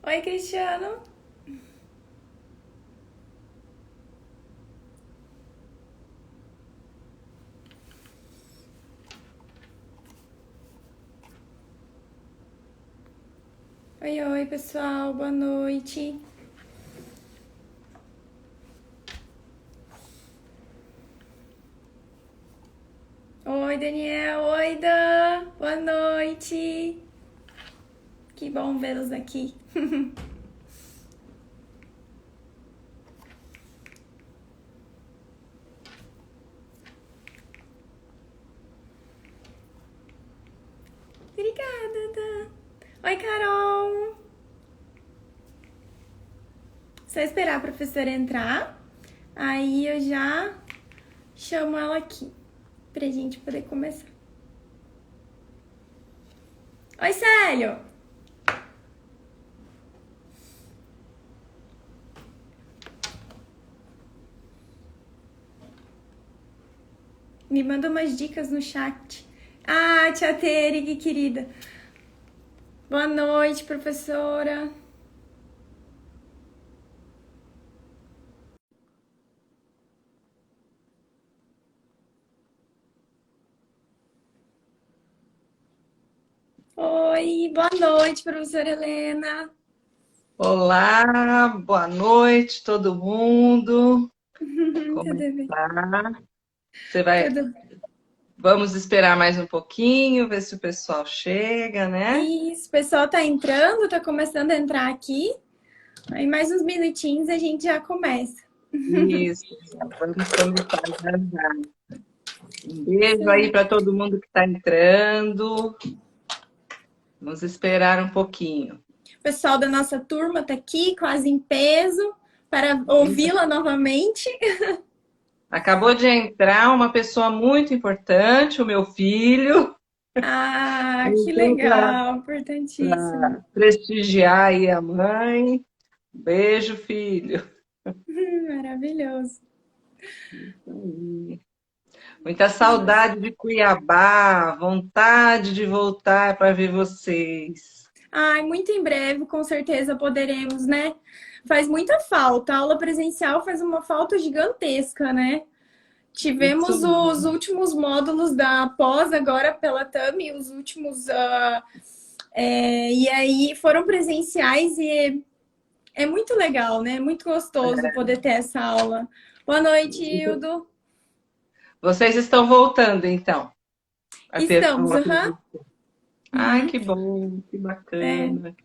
Oi, Cristiano. Oi, oi, pessoal. Boa noite. Oi, Daniel. Oi, Dan. Boa noite. Que bom vê-los aqui. Obrigada, Dan. Oi, Carol. Só esperar a professora entrar. Aí eu já chamo ela aqui pra gente poder começar. Oi, Célio. Me manda umas dicas no chat. Ah, tia Tere, que querida. Boa noite, professora. Oi, boa noite, professora Helena. Olá, boa noite, todo mundo. Como Tudo bem? está? Você vai... Tudo Vamos esperar mais um pouquinho, ver se o pessoal chega, né? isso. O pessoal tá entrando, tá começando a entrar aqui. Aí mais uns minutinhos a gente já começa. Isso, vamos começar já já. Um beijo aí Sim. para todo mundo que está entrando. Vamos esperar um pouquinho. O pessoal da nossa turma tá aqui, quase em peso, para ouvi-la novamente. Acabou de entrar uma pessoa muito importante, o meu filho. Ah, que Então, legal, importantíssimo. para prestigiar aí a mãe. Beijo, filho. Maravilhoso. Muita saudade de Cuiabá, vontade de voltar para ver vocês. Ai, muito em breve, com certeza poderemos, né? Faz muita falta. A aula presencial faz uma falta gigantesca, né? Isso Tivemos os mesmo. últimos módulos da pós agora pela TAMI, os últimos. E aí foram presenciais e é muito legal, né? Muito gostoso poder ter essa aula. Boa noite, Hildo. Vocês estão voltando, então, a ter Estamos, aula aham. presencial. Ai, Uhum. que bom, que É, bacana.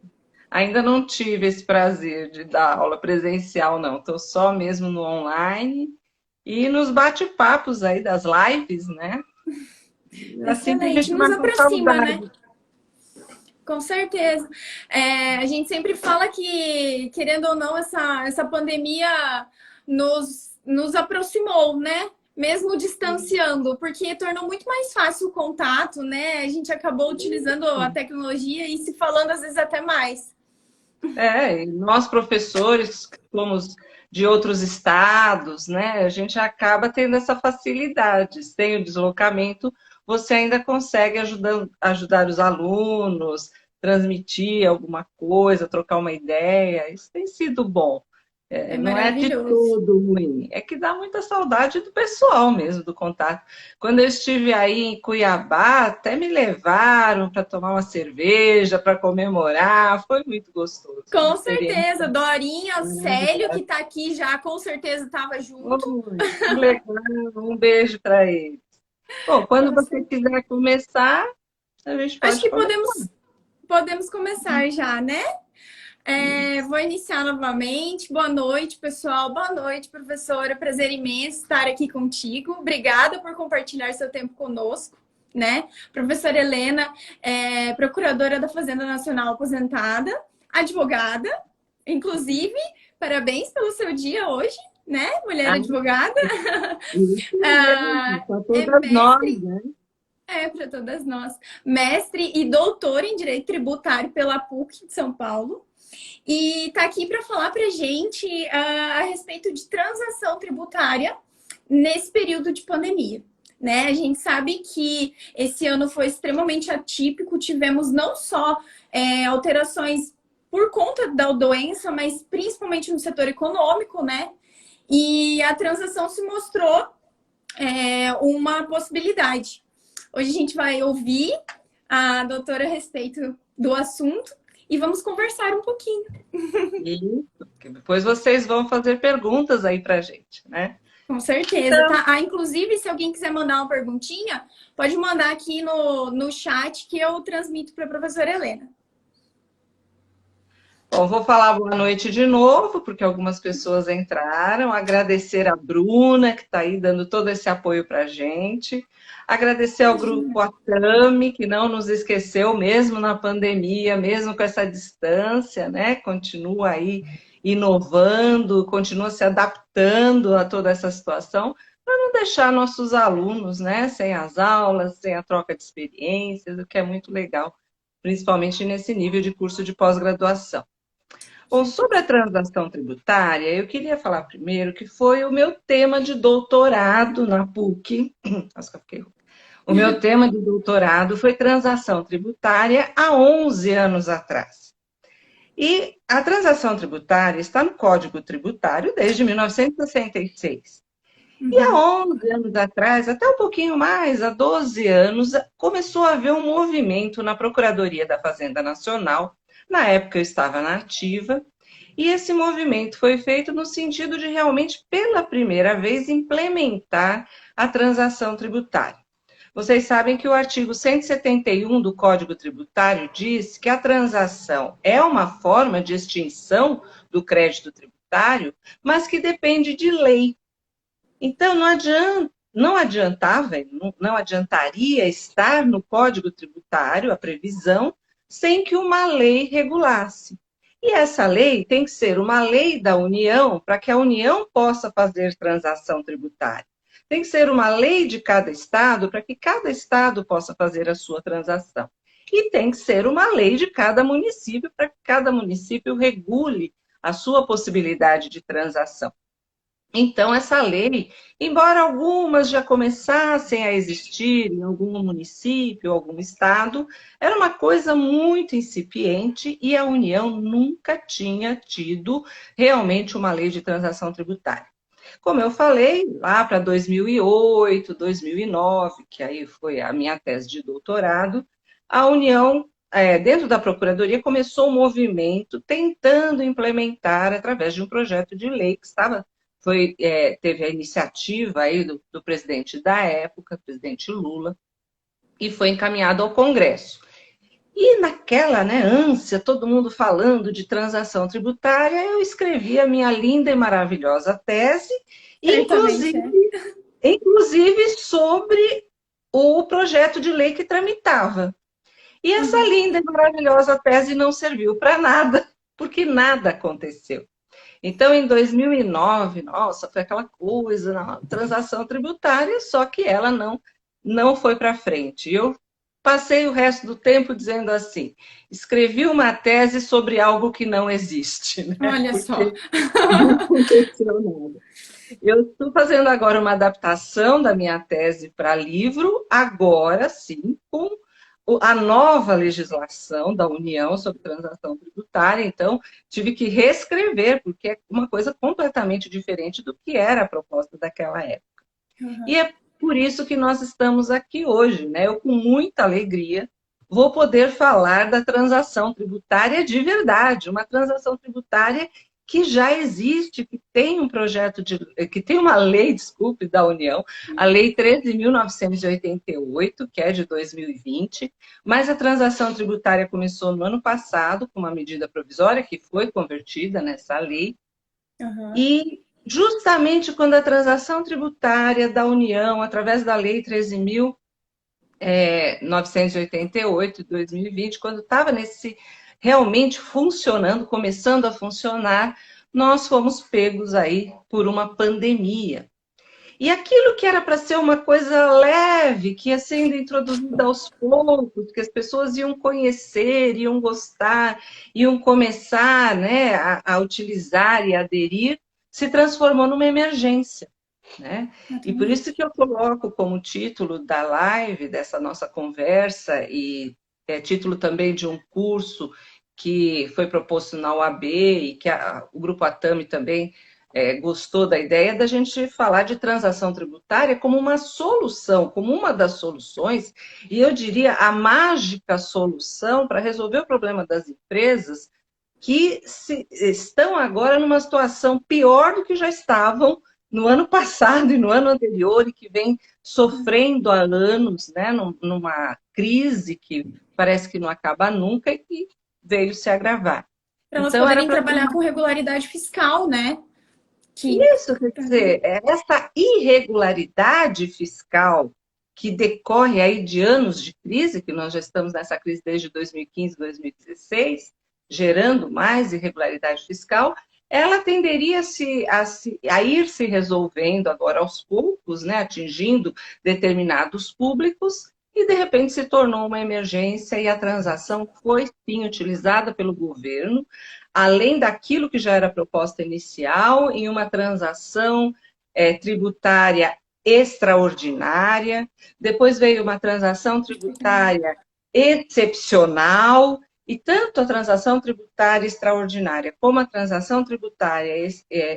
Ainda não tive esse prazer de dar aula presencial, não. Estou só mesmo no online e nos bate-papos aí das lives, né? Assim que a excelente. gente Nos mata a aproxima, né? saudade. Com certeza. A gente sempre fala que, querendo ou não, essa pandemia nos aproximou, né? Mesmo distanciando, porque tornou muito mais fácil o contato, né? A gente acabou utilizando a tecnologia e se falando às vezes até mais. É, e nós professores que somos de outros estados, né? A gente acaba tendo essa facilidade. Sem o deslocamento, você ainda consegue ajudar os alunos, transmitir alguma coisa, trocar uma ideia. Isso tem sido bom. É Não é de maravilhoso. todo ruim, é que dá muita saudade do pessoal mesmo, do contato. Quando eu estive aí em Cuiabá, até me levaram para tomar uma cerveja, para comemorar, foi muito gostoso, uma Com experiência certeza. Dorinha, o Célio, que maravilhosa. tá aqui já, com certeza estava junto. Oi, que legal, um beijo para eles. Bom, quando Com você certeza. quiser começar, a gente Acho pode que começar. podemos começar já, né? Vou iniciar novamente. Boa noite, pessoal. Boa noite, professora. Prazer imenso estar aqui contigo. Obrigada por compartilhar seu tempo conosco, né? Professora Helena, procuradora da Fazenda Nacional aposentada, advogada, inclusive, parabéns pelo seu dia hoje, né? Mulher Ah, advogada. isso mesmo, para É todas nós, mestre né? para todas nós. Mestre e doutor em Direito Tributário pela PUC de São Paulo. E está aqui para falar para a gente a respeito de transação tributária nesse período de pandemia. Né? A gente sabe que esse ano foi extremamente atípico, tivemos não só alterações por conta da doença, mas principalmente no setor econômico, né? E a transação se mostrou uma possibilidade. Hoje a gente vai ouvir a doutora a respeito do assunto e vamos conversar um pouquinho. Isso, porque depois vocês vão fazer perguntas aí pra gente, né? Com certeza, Então, tá? Ah, inclusive, se alguém quiser mandar uma perguntinha, pode mandar aqui no chat que eu transmito para a professora Helena. bom, vou falar boa noite de novo, porque algumas pessoas entraram. Agradecer a Bruna, que está aí dando todo esse apoio para a gente. Agradecer ao Grupo Atami, que não nos esqueceu, mesmo na pandemia, mesmo com essa distância, né? Continua aí inovando, continua se adaptando a toda essa situação, para não deixar nossos alunos, né, sem as aulas, sem a troca de experiências, o que é muito legal, principalmente nesse nível de curso de pós-graduação. Bom, sobre a transação tributária, eu queria falar primeiro que foi o meu tema de doutorado na PUC. Nossa, eu fiquei... O meu tema de doutorado foi transação tributária há 11 anos atrás. E a transação tributária está no Código Tributário desde 1966. E há 11 anos atrás, até um pouquinho mais, há 12 anos, começou a haver um movimento na Procuradoria da Fazenda Nacional. Na época eu estava na ativa, e esse movimento foi feito no sentido de realmente, pela primeira vez, implementar a transação tributária. Vocês sabem que o artigo 171 do Código Tributário diz que a transação é uma forma de extinção do crédito tributário, mas que depende de lei. Então, não adiantaria estar no Código Tributário a previsão sem que uma lei regulasse. E essa lei tem que ser uma lei da União para que a União possa fazer transação tributária. Tem que ser uma lei de cada estado para que cada estado possa fazer a sua transação. E tem que ser uma lei de cada município para que cada município regule a sua possibilidade de transação. Então, essa lei, embora algumas já começassem a existir em algum município, algum estado, era uma coisa muito incipiente e a União nunca tinha tido realmente uma lei de transação tributária. Como eu falei, lá para 2008, 2009, que aí foi a minha tese de doutorado, a União, dentro da Procuradoria, começou um movimento tentando implementar, através de um projeto de lei que teve a iniciativa aí do presidente da época, presidente Lula, e foi encaminhado ao Congresso. E naquela ânsia, todo mundo falando de transação tributária, eu escrevi a minha linda e maravilhosa tese, inclusive sobre o projeto de lei que tramitava. E essa linda e maravilhosa tese não serviu para nada, porque nada aconteceu. Então, em 2009, nossa, foi aquela coisa, uma transação tributária, só que ela não foi para frente. Eu passei o resto do tempo dizendo assim, escrevi uma tese sobre algo que não existe. Né? Olha só. Não aconteceu nada. Eu estou fazendo agora uma adaptação da minha tese para livro, agora sim, com a nova legislação da União sobre transação tributária, então tive que reescrever, porque é uma coisa completamente diferente do que era a proposta daquela época. E é por isso que nós estamos aqui hoje, né? Eu, com muita alegria, vou poder falar da transação tributária de verdade, uma transação tributária que já existe, que tem um projeto que tem uma lei, desculpe, da União, a Lei 13.988, que é de 2020, mas a transação tributária começou no ano passado, com uma medida provisória que foi convertida nessa lei, e justamente quando a transação tributária da União, através da Lei 13.988 de 2020, quando estava realmente funcionando, começando a funcionar, nós fomos pegos aí por uma pandemia. E aquilo que era para ser uma coisa leve, que ia sendo introduzida aos poucos, que as pessoas iam conhecer, iam gostar, iam começar, né, a utilizar e aderir, se transformou numa emergência. Né? E por isso que eu coloco como título da live, dessa nossa conversa, e é título também de um curso que foi proposto na OAB e que o Grupo Atami também gostou da ideia da gente falar de transação tributária como uma solução, como uma das soluções, e eu diria a mágica solução para resolver o problema das empresas que estão agora numa situação pior do que já estavam no ano passado e no ano anterior, e que vem sofrendo há anos, né, numa crise que parece que não acaba nunca e que veio se agravar. Para elas Então, era poderem para trabalhar com regularidade fiscal, né? isso, quer dizer, essa irregularidade fiscal que decorre aí de anos de crise, que nós já estamos nessa crise desde 2015, 2016, gerando mais irregularidade fiscal, ela tenderia a ir se resolvendo agora aos poucos, né, atingindo determinados públicos, e de repente se tornou uma emergência e a transação foi sim utilizada pelo governo, além daquilo que já era proposta inicial, em uma transação tributária extraordinária, depois veio uma transação tributária excepcional, e tanto a transação tributária extraordinária como a transação tributária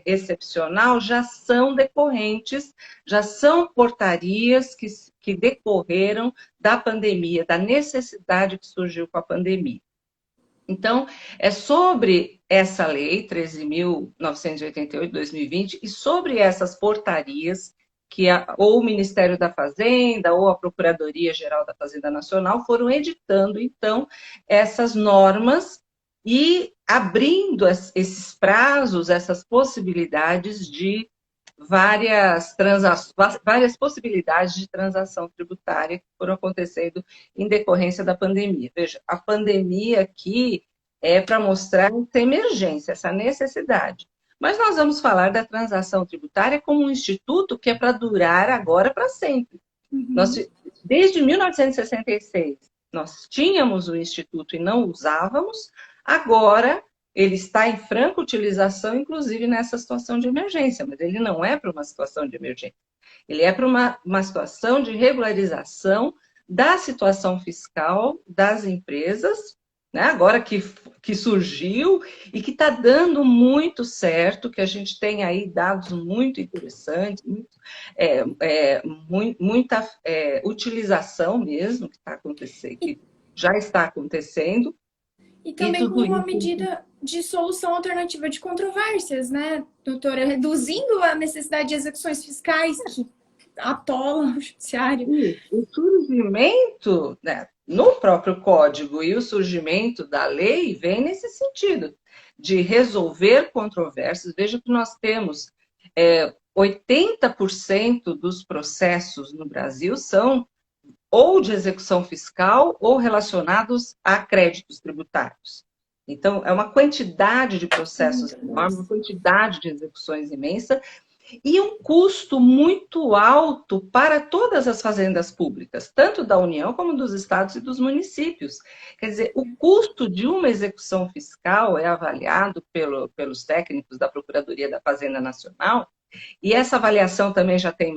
excepcional já são decorrentes, já são portarias que decorreram da pandemia, da necessidade que surgiu com a pandemia. Então, é sobre essa lei 13.988/2020 e sobre essas portarias que ou o Ministério da Fazenda ou a Procuradoria-Geral da Fazenda Nacional foram editando, então, essas normas e abrindo esses prazos, essas possibilidades de várias possibilidades de transação tributária que foram acontecendo em decorrência da pandemia. Veja, a pandemia aqui é para mostrar essa emergência, essa necessidade. Mas nós vamos falar da transação tributária como um instituto que é para durar agora para sempre. Desde 1966, nós tínhamos o instituto e não usávamos, agora ele está em franca utilização, inclusive nessa situação de emergência, mas ele não é para uma situação de emergência. Ele é para uma situação de regularização da situação fiscal das empresas, né, agora que surgiu e que está dando muito certo, que a gente tem aí dados muito interessantes, muita utilização mesmo que está acontecendo, que já está acontecendo. E também como uma medida de solução alternativa de controvérsias, né, doutora? Reduzindo a necessidade de execuções fiscais que atolam o judiciário. O surgimento, né, no próprio código e o surgimento da lei vem nesse sentido, de resolver controvérsias. Veja que nós temos 80% dos processos no Brasil são ou de execução fiscal ou relacionados a créditos tributários. Então, é uma quantidade de processos enorme, uma quantidade de execuções imensa e um custo muito alto para todas as fazendas públicas, tanto da União como dos estados e dos municípios. Quer dizer, o custo de uma execução fiscal é avaliado pelos técnicos da Procuradoria da Fazenda Nacional, e essa avaliação também já tem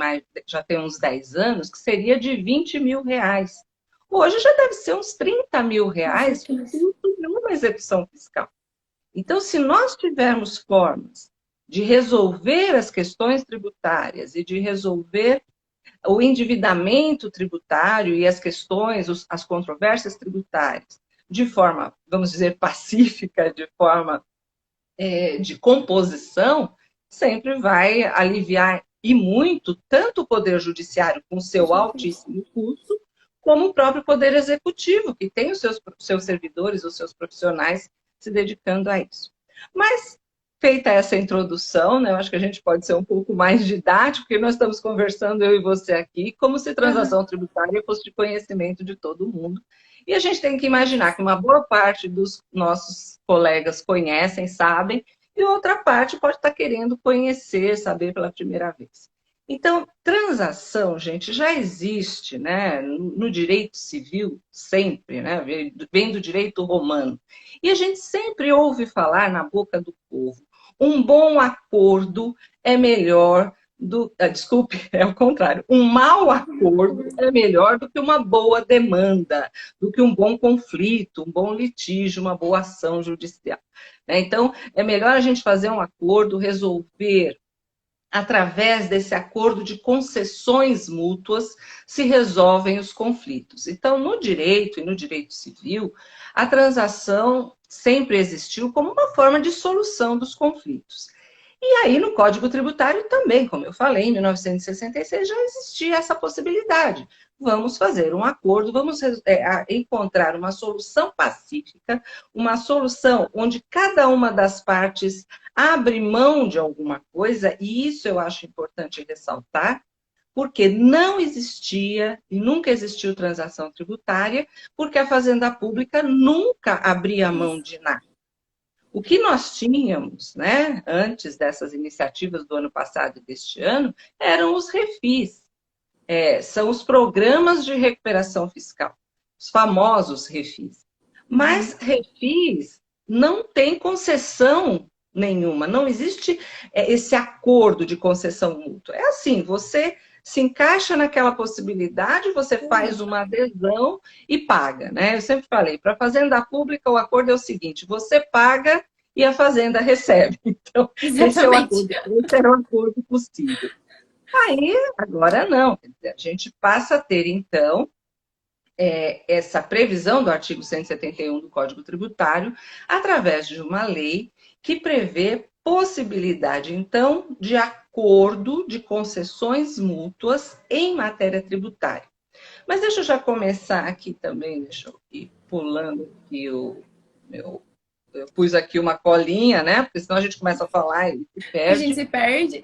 uns 10 anos, que seria de R$20 mil. Hoje já deve ser uns R$30 mil o custo de uma execução fiscal. Então, se nós tivermos formas de resolver as questões tributárias e de resolver o endividamento tributário e as questões, as controvérsias tributárias, de forma, vamos dizer, pacífica, de forma de composição, sempre vai aliviar e muito tanto o Poder Judiciário com seu altíssimo custo, como o próprio Poder Executivo, que tem os seus servidores, os seus profissionais se dedicando a isso. Mas, feita essa introdução, né, eu acho que a gente pode ser um pouco mais didático, porque nós estamos conversando, eu e você aqui, como se transação tributária fosse de conhecimento de todo mundo. E a gente tem que imaginar que uma boa parte dos nossos colegas conhecem, sabem, e outra parte pode estar querendo conhecer, saber pela primeira vez. Então, transação, gente, já existe, né, no direito civil, sempre, né, vem do direito romano. E a gente sempre ouve falar na boca do povo, um bom acordo é melhor desculpe, é o contrário. Um mau acordo é melhor do que uma boa demanda, do que um bom conflito, um bom litígio, uma boa ação judicial. Né? Então, é melhor a gente fazer um acordo, resolver através desse acordo de concessões mútuas, se resolvem os conflitos. Então, no direito e no direito civil, a transação sempre existiu como uma forma de solução dos conflitos. E aí, no Código Tributário também, como eu falei, em 1966 já existia essa possibilidade. Vamos fazer um acordo, vamos encontrar uma solução pacífica, uma solução onde cada uma das partes abre mão de alguma coisa, e isso eu acho importante ressaltar, porque não existia e nunca existiu transação tributária, porque a Fazenda Pública nunca abria mão de nada. O que nós tínhamos, né, antes dessas iniciativas do ano passado e deste ano, eram os refis. São os programas de recuperação fiscal, os famosos refis. Mas refis não tem concessão nenhuma, não existe esse acordo de concessão mútua. É assim, você se encaixa naquela possibilidade, você faz uma adesão e paga, né? Eu sempre falei, para a Fazenda Pública o acordo é o seguinte, você paga e a Fazenda recebe. Então, esse é o acordo possível. Aí, agora não. A gente passa a ter, então, essa previsão do artigo 171 do Código Tributário, através de uma lei que prevê possibilidade, então, de acordo de concessões mútuas em matéria tributária. Mas deixa eu já começar aqui também, deixa eu ir pulando aqui o meu... Eu pus aqui uma colinha, né? Porque senão a gente começa a falar e se perde. A gente se perde.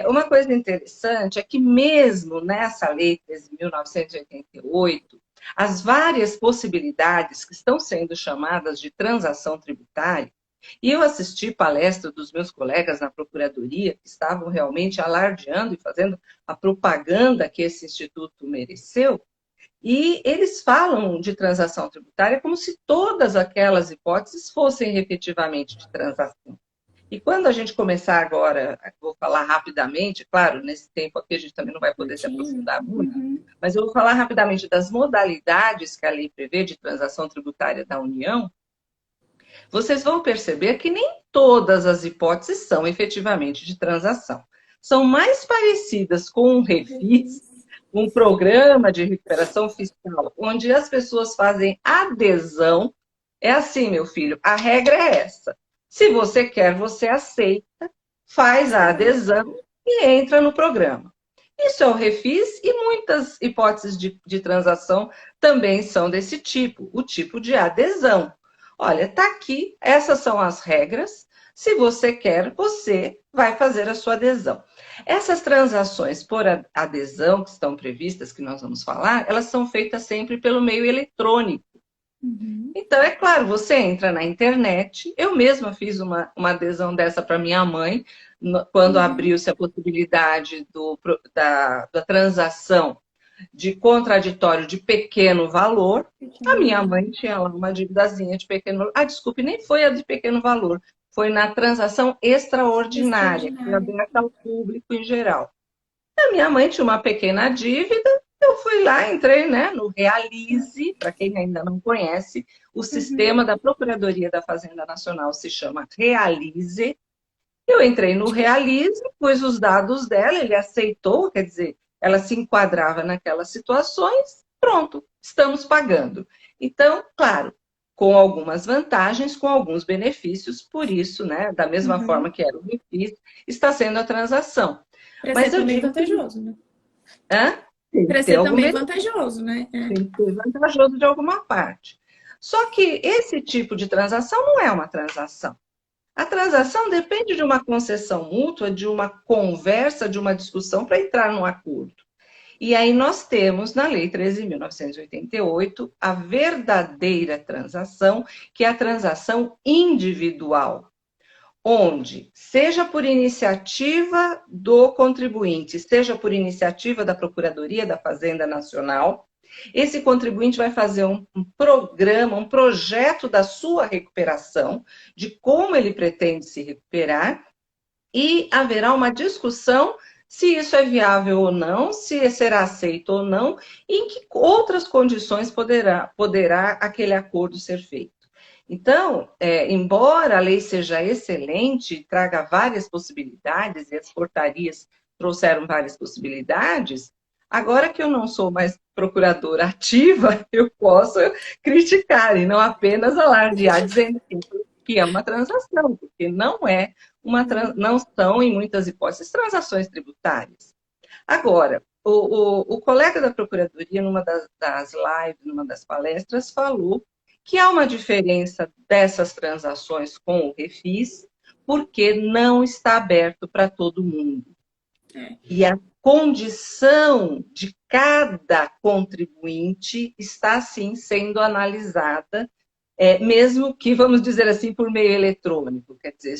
Uma coisa interessante é que mesmo nessa lei 13.988, as várias possibilidades que estão sendo chamadas de transação tributária, e eu assisti palestra dos meus colegas na Procuradoria, que estavam realmente alardeando e fazendo a propaganda que esse instituto mereceu, e eles falam de transação tributária como se todas aquelas hipóteses fossem efetivamente de transação. E quando a gente começar agora, vou falar rapidamente, claro, nesse tempo aqui a gente também não vai poder se aprofundar muito, mas eu vou falar rapidamente das modalidades que a lei prevê de transação tributária da União, vocês vão perceber que nem todas as hipóteses são efetivamente de transação. São mais parecidas com um refis, um programa de recuperação fiscal, onde as pessoas fazem adesão. É assim, meu filho, a regra é essa. Se você quer, você aceita, faz a adesão e entra no programa. Isso é o refis e muitas hipóteses de transação também são desse tipo, o tipo de adesão. Olha, está aqui, essas são as regras. Se você quer, você vai fazer a sua adesão. Essas transações por adesão que estão previstas, que nós vamos falar, elas são feitas sempre pelo meio eletrônico. Então, é claro, você entra na internet, eu mesma fiz uma adesão dessa para minha mãe, quando abriu-se a possibilidade da transação de contraditório de pequeno valor, a minha mãe tinha lá uma dívidazinha de pequeno valor. Desculpe, nem foi a de pequeno valor, foi na transação extraordinária, que é aberta ao público em geral. A minha mãe tinha uma pequena dívida, eu fui lá, entrei, né, no Realize, para quem ainda não conhece, o sistema da Procuradoria da Fazenda Nacional se chama Realize. Eu entrei no Realize, pus os dados dela, ele aceitou, quer dizer, ela se enquadrava naquelas situações, pronto, estamos pagando. Então, claro, com algumas vantagens, com alguns benefícios, por isso, né, da mesma forma que era o refis, está sendo a transação. Mas eu digo vantajoso, né? Para ser também vantajoso, né? Tem que ser vantajoso de alguma parte. Só que esse tipo de transação não é uma transação. A transação depende de uma concessão mútua, de uma conversa, de uma discussão para entrar num acordo. E aí nós temos na Lei 13.988 a verdadeira transação, que é a transação individual, onde, seja por iniciativa do contribuinte, seja por iniciativa da Procuradoria da Fazenda Nacional, esse contribuinte vai fazer um programa, um projeto da sua recuperação, de como ele pretende se recuperar, e haverá uma discussão se isso é viável ou não, se será aceito ou não, e em que outras condições poderá aquele acordo ser feito. Então, embora a lei seja excelente, traga várias possibilidades, e as portarias trouxeram várias possibilidades, agora que eu não sou mais procuradora ativa, eu posso criticar e não apenas alardear dizendo que é uma transação, porque não são, em muitas hipóteses, transações tributárias. Agora, o colega da Procuradoria, numa das lives, numa das palestras, falou que há uma diferença dessas transações com o Refis, porque não está aberto para todo mundo. E a condição de cada contribuinte está, sim, sendo analisada, mesmo que, vamos dizer assim, por meio eletrônico. Quer dizer,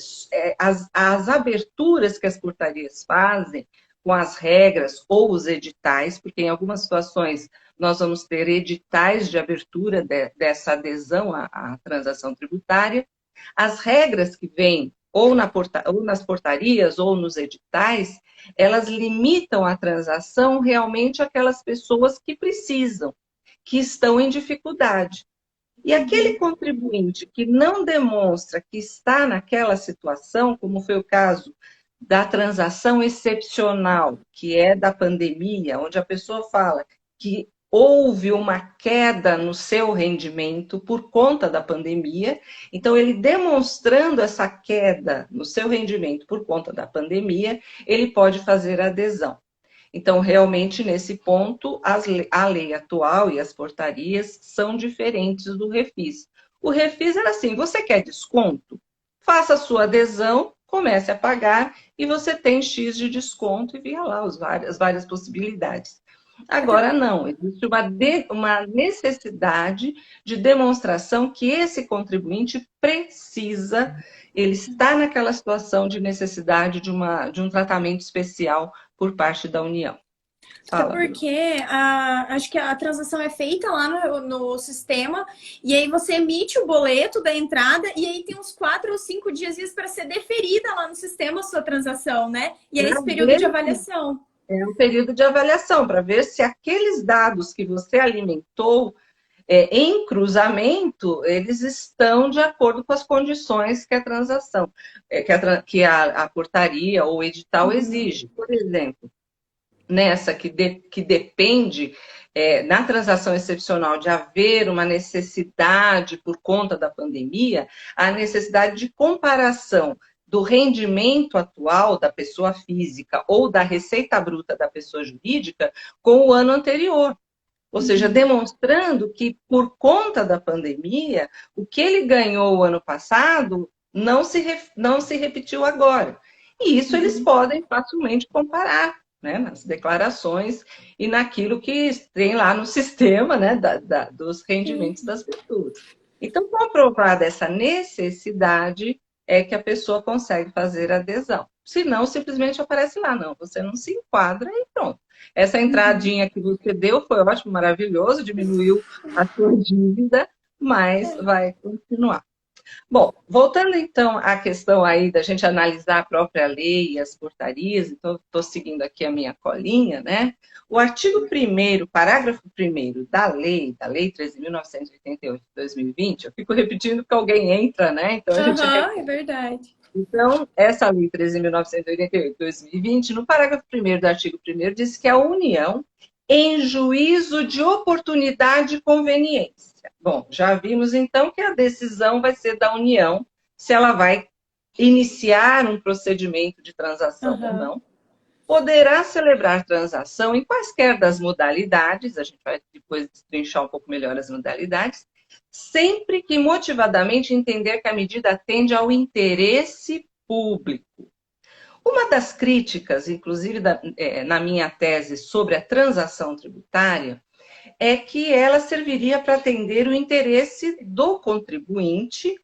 as aberturas que as portarias fazem com as regras ou os editais, porque em algumas situações nós vamos ter editais de abertura dessa adesão à transação tributária, as regras que vêm ou nas portarias ou nos editais, elas limitam a transação realmente àquelas pessoas que precisam, que estão em dificuldade. E aquele contribuinte que não demonstra que está naquela situação, como foi o caso da transação excepcional, que é da pandemia, onde a pessoa fala que houve uma queda no seu rendimento por conta da pandemia, então ele demonstrando essa queda no seu rendimento por conta da pandemia, ele pode fazer adesão. Então, realmente, nesse ponto, a lei atual e as portarias são diferentes do Refis. O Refis era assim, você quer desconto? Faça a sua adesão, comece a pagar e você tem X de desconto e via lá as várias possibilidades. Agora não, existe uma necessidade de demonstração que esse contribuinte precisa, ele está naquela situação de necessidade de um tratamento especial por parte da União. Até porque acho que a transação é feita lá no sistema e aí você emite o boleto da entrada e aí tem uns 4 ou 5 dias para ser deferida lá no sistema a sua transação, né? E é esse período de avaliação. É um período de avaliação para ver se aqueles dados que você alimentou em cruzamento, eles estão de acordo com as condições que a transação, que a portaria ou o edital exige. Por exemplo, nessa que depende, na transação excepcional, de haver uma necessidade por conta da pandemia, a necessidade de comparação do rendimento atual da pessoa física ou da receita bruta da pessoa jurídica com o ano anterior. Ou seja, demonstrando que, por conta da pandemia, o que ele ganhou o ano passado não se repetiu agora. E isso eles podem facilmente comparar, né, nas declarações e naquilo que tem lá no sistema, né, dos rendimentos das pessoas. Então, comprovada essa necessidade, é que a pessoa consegue fazer adesão. Se não, simplesmente aparece lá, não, você não se enquadra e pronto. Essa entradinha que você deu foi ótimo, maravilhoso, diminuiu a sua dívida, mas vai continuar. Bom, voltando então à questão aí da gente analisar a própria lei e as portarias, então estou seguindo aqui a minha colinha, né? O artigo 1º, parágrafo 1º da lei 13.988 de 2020, eu fico repetindo porque alguém entra, né? Então a gente é verdade. Então, essa lei 13.988 de 2020, no parágrafo 1º do artigo 1º, diz que a União, em juízo de oportunidade e conveniência. Bom, já vimos então que a decisão vai ser da União, se ela vai iniciar um procedimento de transação ou não. Poderá celebrar transação em quaisquer das modalidades, a gente vai depois destrinchar um pouco melhor as modalidades, sempre que motivadamente entender que a medida atende ao interesse público. Uma das críticas, inclusive na minha tese sobre a transação tributária, é que ela serviria para atender o interesse do contribuinte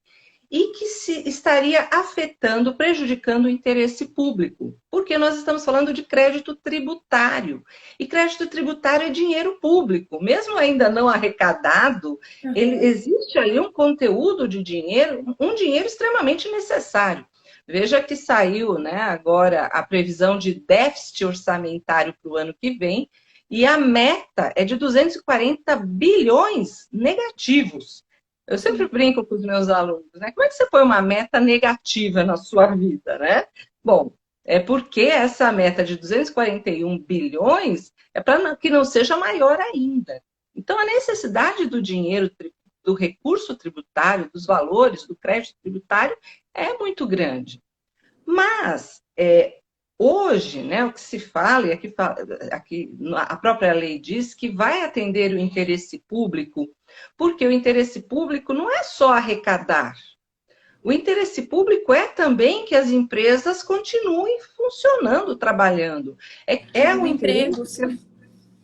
e que estaria afetando, prejudicando o interesse público, porque nós estamos falando de crédito tributário, e crédito tributário é dinheiro público, mesmo ainda não arrecadado, existe ali um conteúdo de dinheiro, um dinheiro extremamente necessário. Veja que saiu, né, agora a previsão de déficit orçamentário para o ano que vem, e a meta é de 240 bilhões negativos. Eu sempre brinco com os meus alunos, né? Como é que você põe uma meta negativa na sua vida, né? Bom, é porque essa meta de 241 bilhões é para que não seja maior ainda. Então, a necessidade do dinheiro, do recurso tributário, dos valores, do crédito tributário, é muito grande. Mas, hoje, né, o que se fala, e aqui a própria lei diz que vai atender o interesse público, porque o interesse público não é só arrecadar. O interesse público é também que as empresas continuem funcionando, trabalhando. É o interesse Empregos.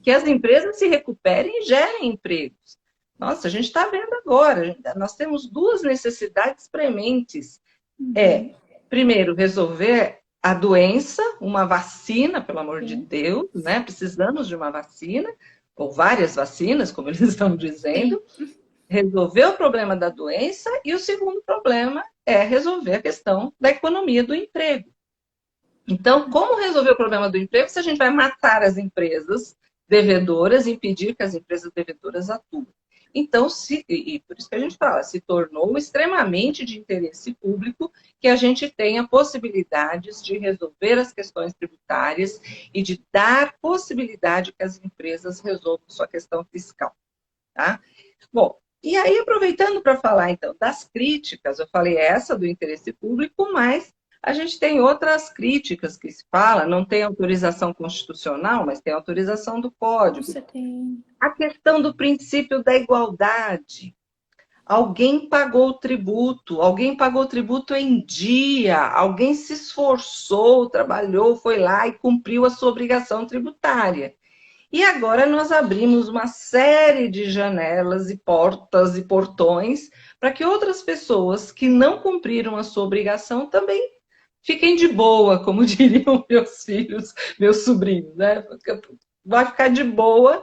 que as empresas se recuperem e gerem empregos. Nossa, a gente está vendo agora, nós temos duas necessidades prementes. Primeiro, resolver a doença, uma vacina, pelo amor de Deus, né? Precisamos de uma vacina, ou várias vacinas, como eles estão dizendo. Resolver o problema da doença, e o segundo problema é resolver a questão da economia do emprego. Então, como resolver o problema do emprego se a gente vai matar as empresas devedoras, impedir que as empresas devedoras atuem? Então, e por isso que a gente fala, se tornou extremamente de interesse público que a gente tenha possibilidades de resolver as questões tributárias e de dar possibilidade que as empresas resolvam sua questão fiscal. Tá? Bom, e aí aproveitando para falar então das críticas, eu falei essa do interesse público, mas a gente tem outras críticas que se fala, não tem autorização constitucional, mas tem autorização do Código. Você tem. A questão do princípio da igualdade. Alguém pagou o tributo em dia, alguém se esforçou, trabalhou, foi lá e cumpriu a sua obrigação tributária. E agora nós abrimos uma série de janelas e portas e portões para que outras pessoas que não cumpriram a sua obrigação também fiquem de boa, como diriam meus filhos, meus sobrinhos, né? Vai ficar de boa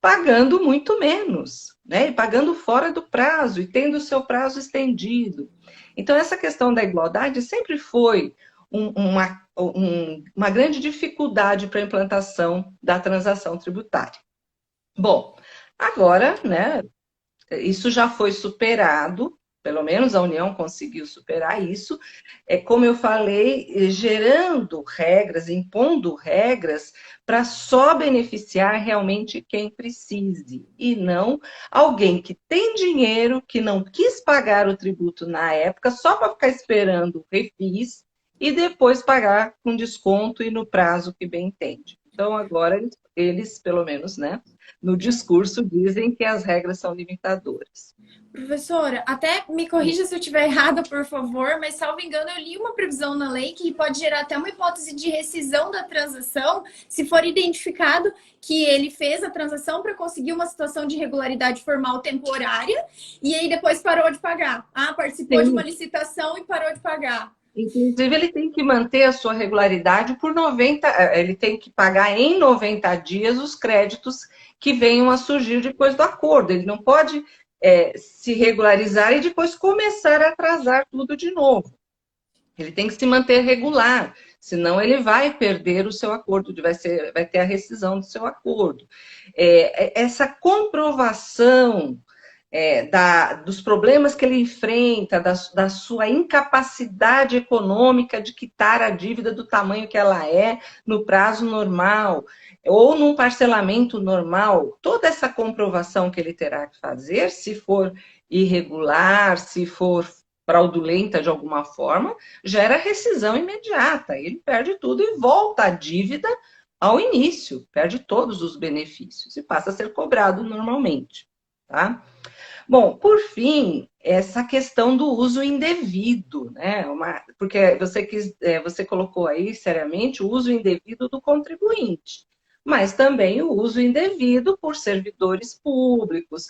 pagando muito menos, né? E pagando fora do prazo e tendo o seu prazo estendido. Então, essa questão da igualdade sempre foi uma grande dificuldade para a implantação da transação tributária. Bom, agora, né, isso já foi superado, pelo menos a União conseguiu superar isso, como eu falei, gerando regras, impondo regras para só beneficiar realmente quem precise, e não alguém que tem dinheiro, que não quis pagar o tributo na época, só para ficar esperando o refis, e depois pagar com desconto e no prazo que bem entende. Então, agora, eles pelo menos, né, no discurso, dizem que as regras são limitadoras. Professora, até me corrija se eu estiver errada, por favor, mas, salvo engano, eu li uma previsão na lei que pode gerar até uma hipótese de rescisão da transação se for identificado que ele fez a transação para conseguir uma situação de irregularidade formal temporária e aí depois parou de pagar. Ah, participou de uma licitação e parou de pagar. Inclusive, ele tem que manter a sua regularidade por 90, ele tem que pagar em 90 dias os créditos que venham a surgir depois do acordo. Ele não pode se regularizar e depois começar a atrasar tudo de novo. Ele tem que se manter regular, senão ele vai perder o seu acordo, vai ter a rescisão do seu acordo. Essa comprovação dos problemas que ele enfrenta, da sua incapacidade econômica de quitar a dívida do tamanho que ela é no prazo normal, ou num parcelamento normal, toda essa comprovação que ele terá que fazer, se for irregular, se for fraudulenta de alguma forma, gera rescisão imediata. Ele perde tudo e volta a dívida ao início, perde todos os benefícios e passa a ser cobrado normalmente, tá? Bom, por fim, essa questão do uso indevido, né? Porque você colocou aí, seriamente, o uso indevido do contribuinte, mas também o uso indevido por servidores públicos,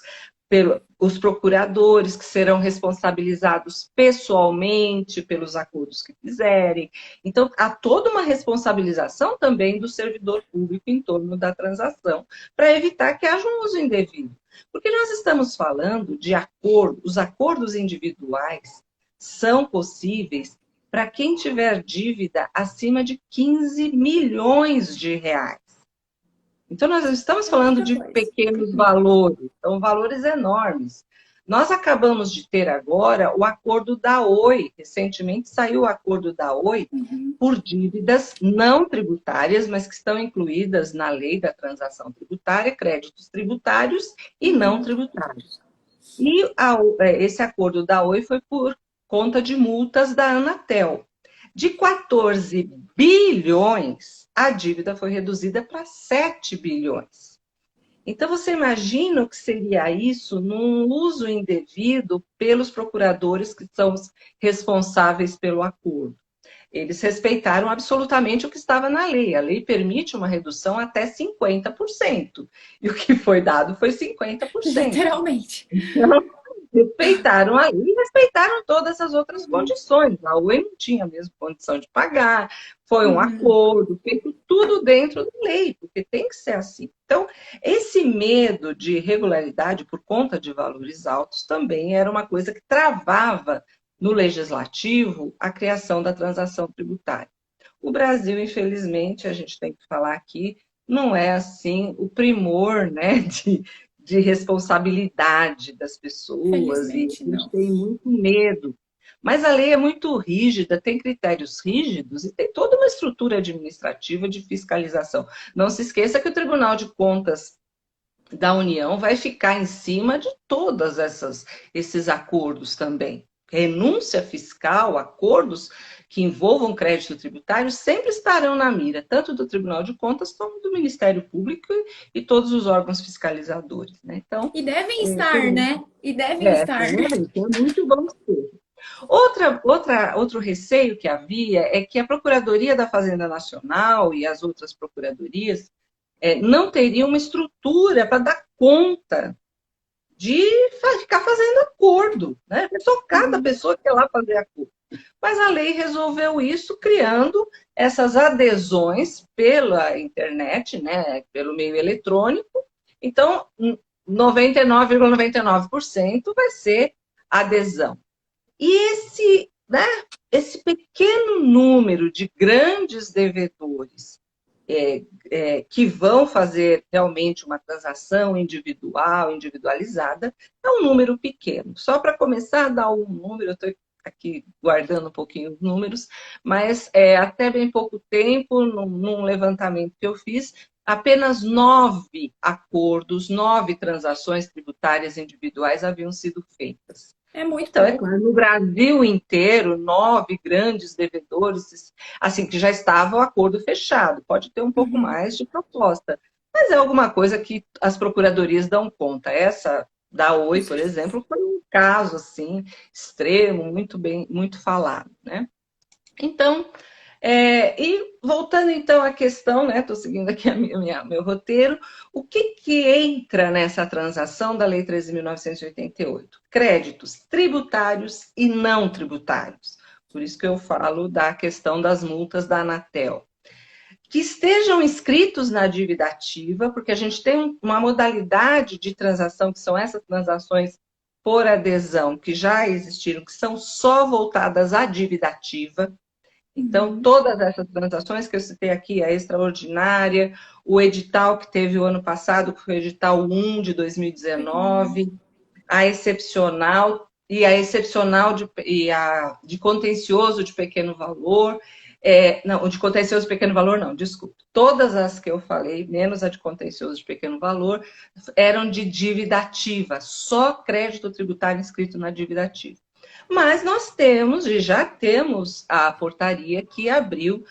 pelos procuradores, que serão responsabilizados pessoalmente pelos acordos que fizerem. Então, há toda uma responsabilização também do servidor público em torno da transação, para evitar que haja um uso indevido. Porque nós estamos falando de os acordos individuais são possíveis para quem tiver dívida acima de 15 milhões de reais. Então, nós estamos É falando muita de coisa. pequenos valores, são valores enormes. Nós acabamos de ter agora o acordo da Oi, recentemente saiu o acordo da Oi Uhum. por dívidas não tributárias, mas que estão incluídas na lei da transação tributária, créditos tributários e não Uhum. tributários. E esse acordo da Oi foi por conta de multas da Anatel. De 14 bilhões, a dívida foi reduzida para 7 bilhões. Então, você imagina o que seria isso num uso indevido pelos procuradores que são os responsáveis pelo acordo. Eles respeitaram absolutamente o que estava na lei. A lei permite uma redução até 50%. E o que foi dado foi 50%. Literalmente. Respeitaram a lei e respeitaram todas as outras condições. A UE não tinha a mesma condição de pagar, foi um Uhum. acordo, feito tudo dentro da lei, porque tem que ser assim. Então, esse medo de irregularidade por conta de valores altos também era uma coisa que travava no legislativo a criação da transação tributária. O Brasil, infelizmente, a gente tem que falar aqui, não é assim o primor, né, de responsabilidade das pessoas e Felizmente, a gente não. tem muito medo. Mas a lei é muito rígida, tem critérios rígidos e tem toda uma estrutura administrativa de fiscalização. Não se esqueça que o Tribunal de Contas da União vai ficar em cima de todas esses acordos também. Renúncia fiscal, acordos que envolvam crédito tributário sempre estarão na mira, tanto do Tribunal de Contas como do Ministério Público e todos os órgãos fiscalizadores. Né? Então, E devem estar, né? E devem estar. é muito bom ser. Outro receio que havia é que a Procuradoria da Fazenda Nacional e as outras procuradorias não teriam uma estrutura para dar conta de ficar fazendo acordo, né? Cada Uhum. pessoa quer lá fazer acordo. Mas a lei resolveu isso criando essas adesões pela internet, né? Pelo meio eletrônico. Então, 99,99% vai ser adesão. E esse pequeno número de grandes devedores que vão fazer realmente uma transação individual, individualizada, é um número pequeno. Só para começar a dar um número, eu estou aqui guardando um pouquinho os números, mas até bem pouco tempo, num levantamento que eu fiz, apenas 9 acordos, 9 transações tributárias individuais haviam sido feitas. É muito Então, é pouco. claro, no Brasil inteiro, 9 grandes devedores, assim, que já estava o acordo fechado. Pode ter um pouco Uhum. mais de proposta, mas é alguma coisa que as procuradorias dão conta. Essa da Com Oi, por certeza. exemplo, foi um caso, assim, extremo, muito falado, né? Então, e voltando então à questão, né? Estou seguindo aqui meu roteiro. O que entra nessa transação da Lei 13.988? Créditos tributários e não tributários. Por isso que eu falo da questão das multas da Anatel. Que estejam inscritos na dívida ativa, porque a gente tem uma modalidade de transação, que são essas transações por adesão, que já existiram, que são só voltadas à dívida ativa. Então, Uhum. todas essas transações que eu citei aqui, a extraordinária, o edital que teve o ano passado, que foi o edital 1 de Uhum. 2019, a excepcional e a excepcional de contencioso de pequeno valor. Não, de contencioso de pequeno valor não, desculpa. Todas as que eu falei, menos a de contencioso de pequeno valor, eram de dívida ativa, só crédito tributário inscrito na dívida ativa. Mas nós temos, e já temos a portaria que abriu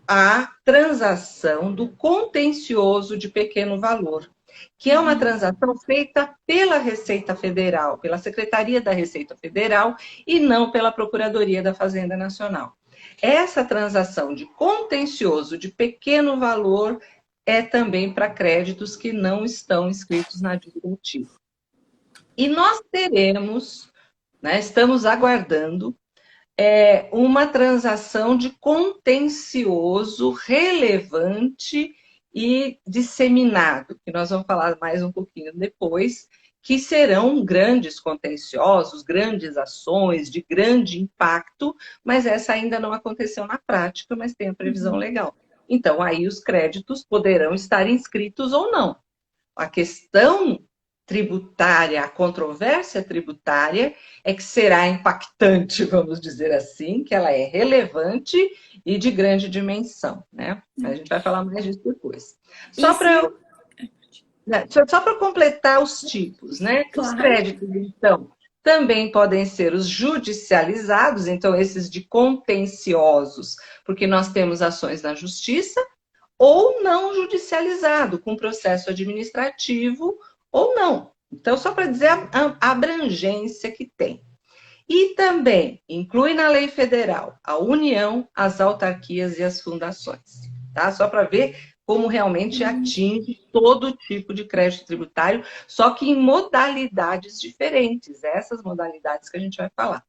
a transação do contencioso de pequeno valor, que é uma Uhum. transação feita pela Receita Federal, pela Secretaria da Receita Federal e não pela Procuradoria da Fazenda Nacional. Essa transação de contencioso de pequeno valor é também para créditos que não estão inscritos na dívida ativa. E nós teremos, né, estamos aguardando uma transação de contencioso relevante e disseminado, que nós vamos falar mais um pouquinho depois, que serão grandes contenciosos, grandes ações de grande impacto, mas essa ainda não aconteceu na prática, mas tem a previsão legal. Então, aí os créditos poderão estar inscritos ou não. A questão tributária, a controvérsia tributária é que será impactante, vamos dizer assim, que ela é relevante e de grande dimensão, né? A gente vai falar mais disso depois. Só para completar os tipos, né? Os Claro. créditos, então, também podem ser os judicializados, então esses de contenciosos, porque nós temos ações na justiça, ou não judicializado, com processo administrativo ou não. Então, só para dizer a abrangência que tem. E também inclui na lei federal a União, as autarquias e as fundações. Tá? Só para ver como realmente atinge todo tipo de crédito tributário, só que em modalidades diferentes. Essas modalidades que a gente vai falar.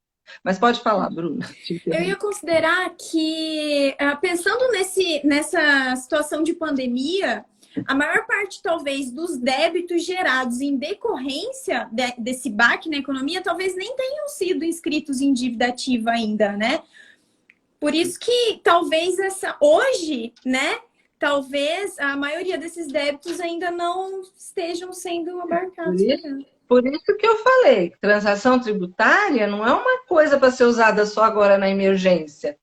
Mas pode falar, Bruna. Eu ia considerar que, pensando nessa situação de pandemia, a maior parte, talvez, dos débitos gerados em decorrência desse baque na economia, talvez nem tenham sido inscritos em dívida ativa ainda, né? Por isso que, talvez, hoje, né? Talvez a maioria desses débitos ainda não estejam sendo abarcados. Por isso que eu falei, transação tributária não é uma coisa para ser usada só agora na emergência.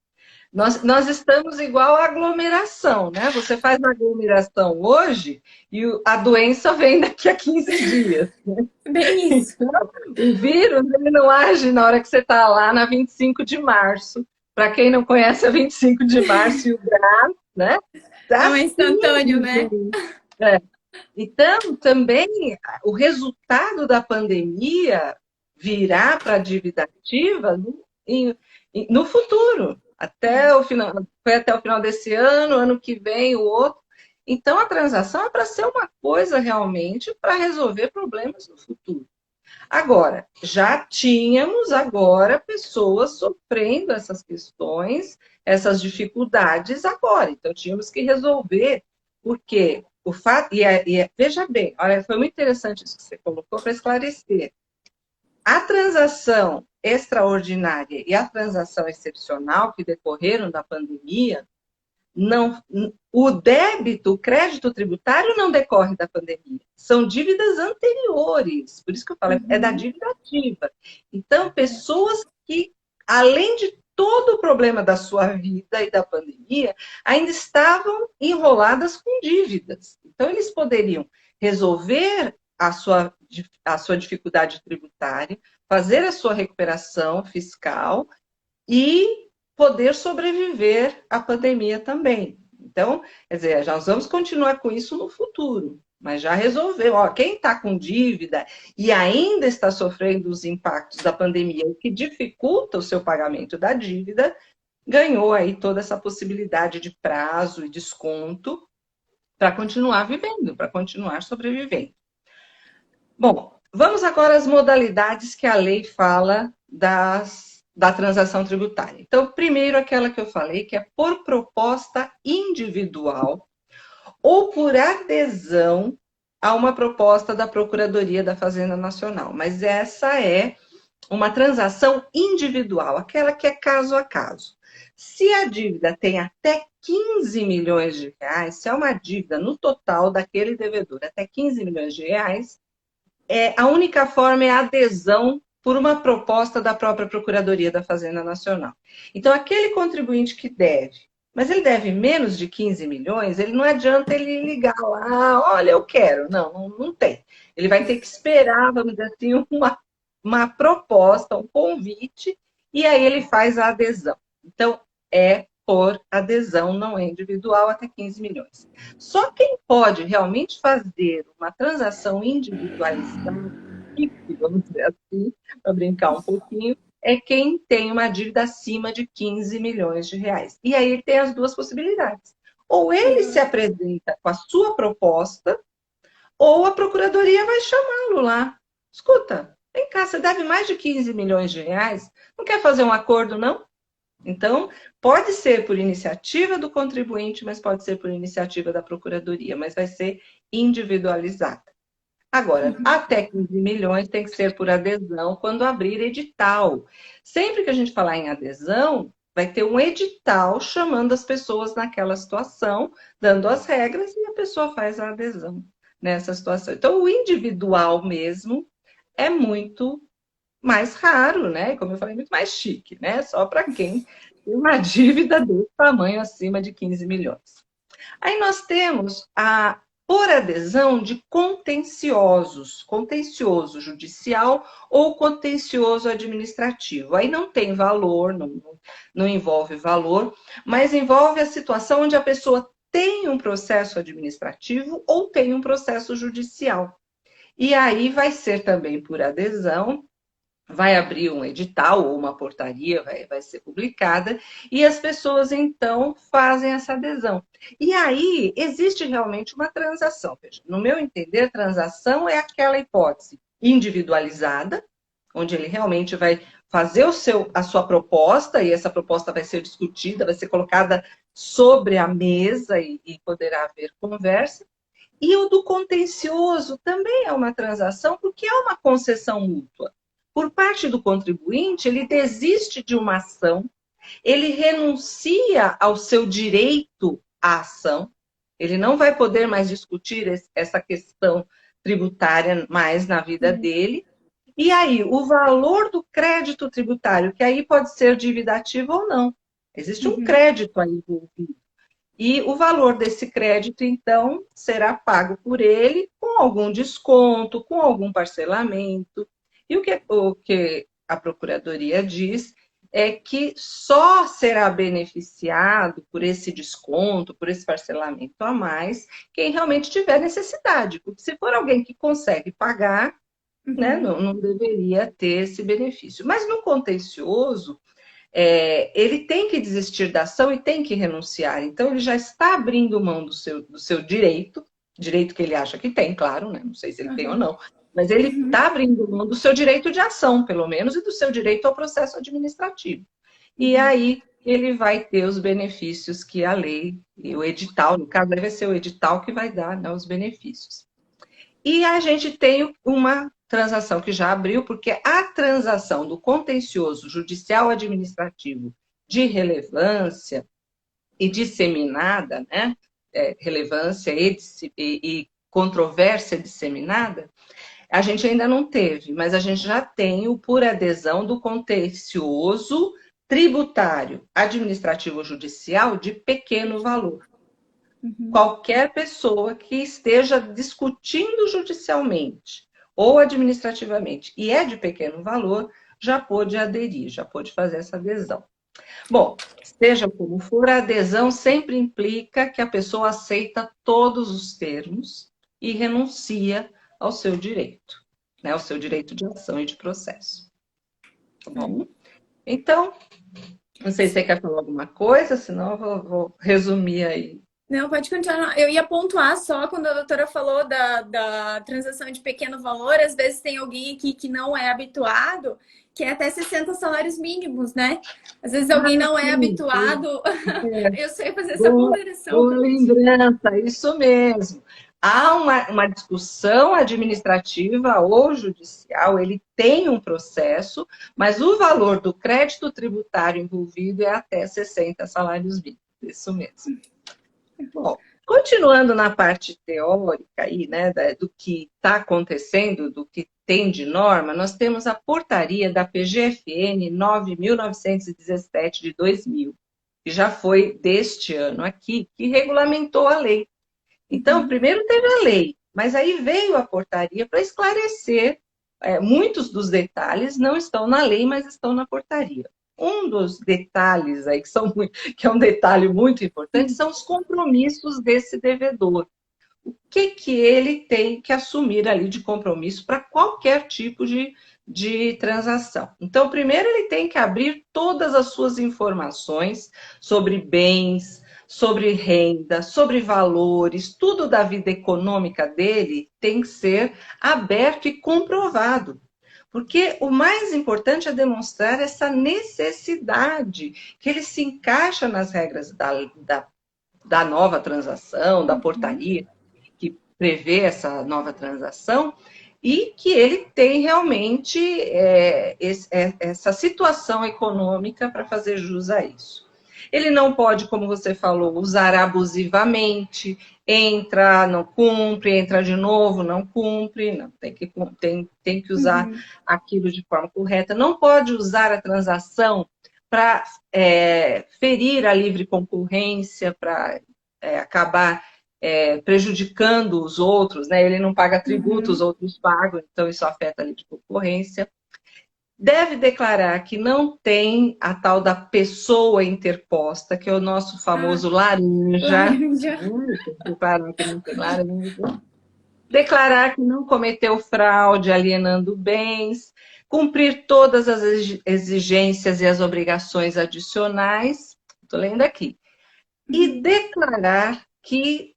Nós estamos igual a aglomeração, né? Você faz uma aglomeração hoje e a doença vem daqui a 15 dias. Né? Bem isso. Então, o vírus ele não age na hora que você está lá na 25 de março. Para quem não conhece a 25 de março e o GRAS, né? É um instantâneo, né? É. Então, também, o resultado da pandemia virá para a dívida ativa no futuro. Foi até o final desse ano que vem, o outro. Então, a transação é para ser uma coisa realmente para resolver problemas no futuro. Agora, já tínhamos agora pessoas sofrendo essas questões, essas dificuldades agora. Então, tínhamos que resolver, porque o fato. Veja bem, olha, foi muito interessante isso que você colocou para esclarecer. A transação extraordinária e a transação excepcional que decorreram da pandemia, não, o débito, o crédito tributário não decorre da pandemia. São dívidas anteriores. Por isso que eu falo, é da dívida ativa. Então, pessoas que, além de todo o problema da sua vida e da pandemia, ainda estavam enroladas com dívidas. Então, eles poderiam resolver a sua dificuldade tributária, fazer a sua recuperação fiscal e poder sobreviver à pandemia também. Então, quer dizer, nós vamos continuar com isso no futuro, mas já resolveu. Ó, quem está com dívida e ainda está sofrendo os impactos da pandemia, o que dificulta o seu pagamento da dívida, ganhou aí toda essa possibilidade de prazo e desconto para continuar vivendo, para continuar sobrevivendo. Bom, vamos agora às modalidades que a lei fala da transação tributária. Então, primeiro aquela que eu falei, que é por proposta individual ou por adesão a uma proposta da Procuradoria da Fazenda Nacional. Mas essa é uma transação individual, aquela que é caso a caso. Se a dívida tem até 15 milhões de reais, se é uma dívida no total daquele devedor até 15 milhões de reais, a única forma é a adesão por uma proposta da própria Procuradoria da Fazenda Nacional. Então, aquele contribuinte que deve, mas ele deve menos de 15 milhões, ele não adianta ele ligar lá, olha, eu quero. Não tem. Ele vai ter que esperar, vamos dizer assim, uma proposta, um convite, e aí ele faz a adesão. Então, é por adesão, não é individual, até 15 milhões. Só quem pode realmente fazer uma transação individualizada, vamos dizer assim, para brincar um pouquinho, é quem tem uma dívida acima de 15 milhões de reais. E aí ele tem as duas possibilidades. Ou ele se apresenta com a sua proposta, ou a Procuradoria vai chamá-lo lá. Escuta, vem cá, você deve mais de 15 milhões de reais, não quer fazer um acordo, não? Então, pode ser por iniciativa do contribuinte, mas pode ser por iniciativa da Procuradoria, mas vai ser individualizada. Agora, até 15 milhões tem que ser por adesão quando abrir edital. Sempre que a gente falar em adesão, vai ter um edital chamando as pessoas naquela situação, dando as regras e a pessoa faz a adesão nessa situação. Então, o individual mesmo é muito mais raro, né? Como eu falei, muito mais chique, né? Só para quem tem uma dívida desse tamanho acima de 15 milhões. Aí nós temos a por adesão de contenciosos, contencioso judicial ou contencioso administrativo. Aí não tem valor, não envolve valor, mas envolve a situação onde a pessoa tem um processo administrativo ou tem um processo judicial. E aí vai ser também por adesão, vai abrir um edital ou uma portaria, vai ser publicada, e as pessoas então fazem essa adesão. E aí existe realmente uma transação. Veja, no meu entender, transação é aquela hipótese individualizada, onde ele realmente vai fazer a sua proposta, e essa proposta vai ser discutida, vai ser colocada sobre a mesa e poderá haver conversa. E o do contencioso também é uma transação, porque é uma concessão mútua. Por parte do contribuinte, ele desiste de uma ação, ele renuncia ao seu direito à ação, ele não vai poder mais discutir essa questão tributária mais na vida dele. E aí, o valor do crédito tributário, que aí pode ser dívida ativa ou não. Existe um crédito aí envolvido. E o valor desse crédito, então, será pago por ele com algum desconto, com algum parcelamento. E o que a Procuradoria diz é que só será beneficiado por esse desconto, por esse parcelamento a mais, quem realmente tiver necessidade. Porque se for alguém que consegue pagar, né, não deveria ter esse benefício. Mas no contencioso, ele tem que desistir da ação e tem que renunciar. Então, ele já está abrindo mão do seu direito que ele acha que tem, claro, né? Não sei se ele tem ou não, mas ele está abrindo mão do seu direito de ação, pelo menos, e do seu direito ao processo administrativo. E aí ele vai ter os benefícios que a lei, e o edital, no caso, vai ser o edital que vai dar, né, os benefícios. E a gente tem uma transação que já abriu, porque a transação do contencioso judicial administrativo de relevância e disseminada, né? Relevância e controvérsia disseminada, a gente ainda não teve, mas a gente já tem o por adesão do contencioso tributário administrativo judicial de pequeno valor. Qualquer pessoa que esteja discutindo judicialmente ou administrativamente e é de pequeno valor, já pôde aderir, já pôde fazer essa adesão. Bom, seja como for, a adesão sempre implica que a pessoa aceita todos os termos e renuncia ao seu direito, né? Ao seu direito de ação e de processo. Tá bom? Então, não sei se você quer falar alguma coisa, senão eu vou resumir aí. Não, pode continuar. Eu ia pontuar só quando a doutora falou da transação de pequeno valor. Às vezes tem alguém aqui que não é habituado, que é até 60 salários mínimos, né? Às vezes alguém não é habituado. Eu sei fazer essa ponderação. Boa lembrança, isso mesmo. Há uma discussão administrativa ou judicial, ele tem um processo, mas o valor do crédito tributário envolvido é até 60 salários mínimos. Isso mesmo. Bom, continuando na parte teórica aí, né, do que está acontecendo, do que tem de norma, nós temos a portaria da PGFN 9.917 de 2000, que já foi deste ano aqui, que regulamentou a lei. Então, primeiro teve a lei, mas aí veio a portaria para esclarecer, muitos dos detalhes não estão na lei, mas estão na portaria. Um dos detalhes aí, que é um detalhe muito importante, são os compromissos desse devedor. O que ele tem que assumir ali de compromisso para qualquer tipo de transação. Então, primeiro ele tem que abrir todas as suas informações sobre bens, sobre renda, sobre valores, tudo da vida econômica dele tem que ser aberto e comprovado. Porque o mais importante é demonstrar essa necessidade, que ele se encaixa nas regras da nova transação, da portaria, que prevê essa nova transação e que ele tem realmente essa situação econômica para fazer jus a isso. Ele não pode, como você falou, usar abusivamente, entra, não cumpre, entra de novo, não cumpre, não, tem que usar aquilo de forma correta. Não pode usar a transação para ferir a livre concorrência, para acabar prejudicando os outros, né? Ele não paga tributo, os outros pagam, então isso afeta a livre concorrência. Deve declarar que não tem a tal da pessoa interposta, que é o nosso famoso laranja. Declarar que não tem laranja. Declarar que não cometeu fraude alienando bens, cumprir todas as exigências e as obrigações adicionais, estou lendo aqui, e declarar que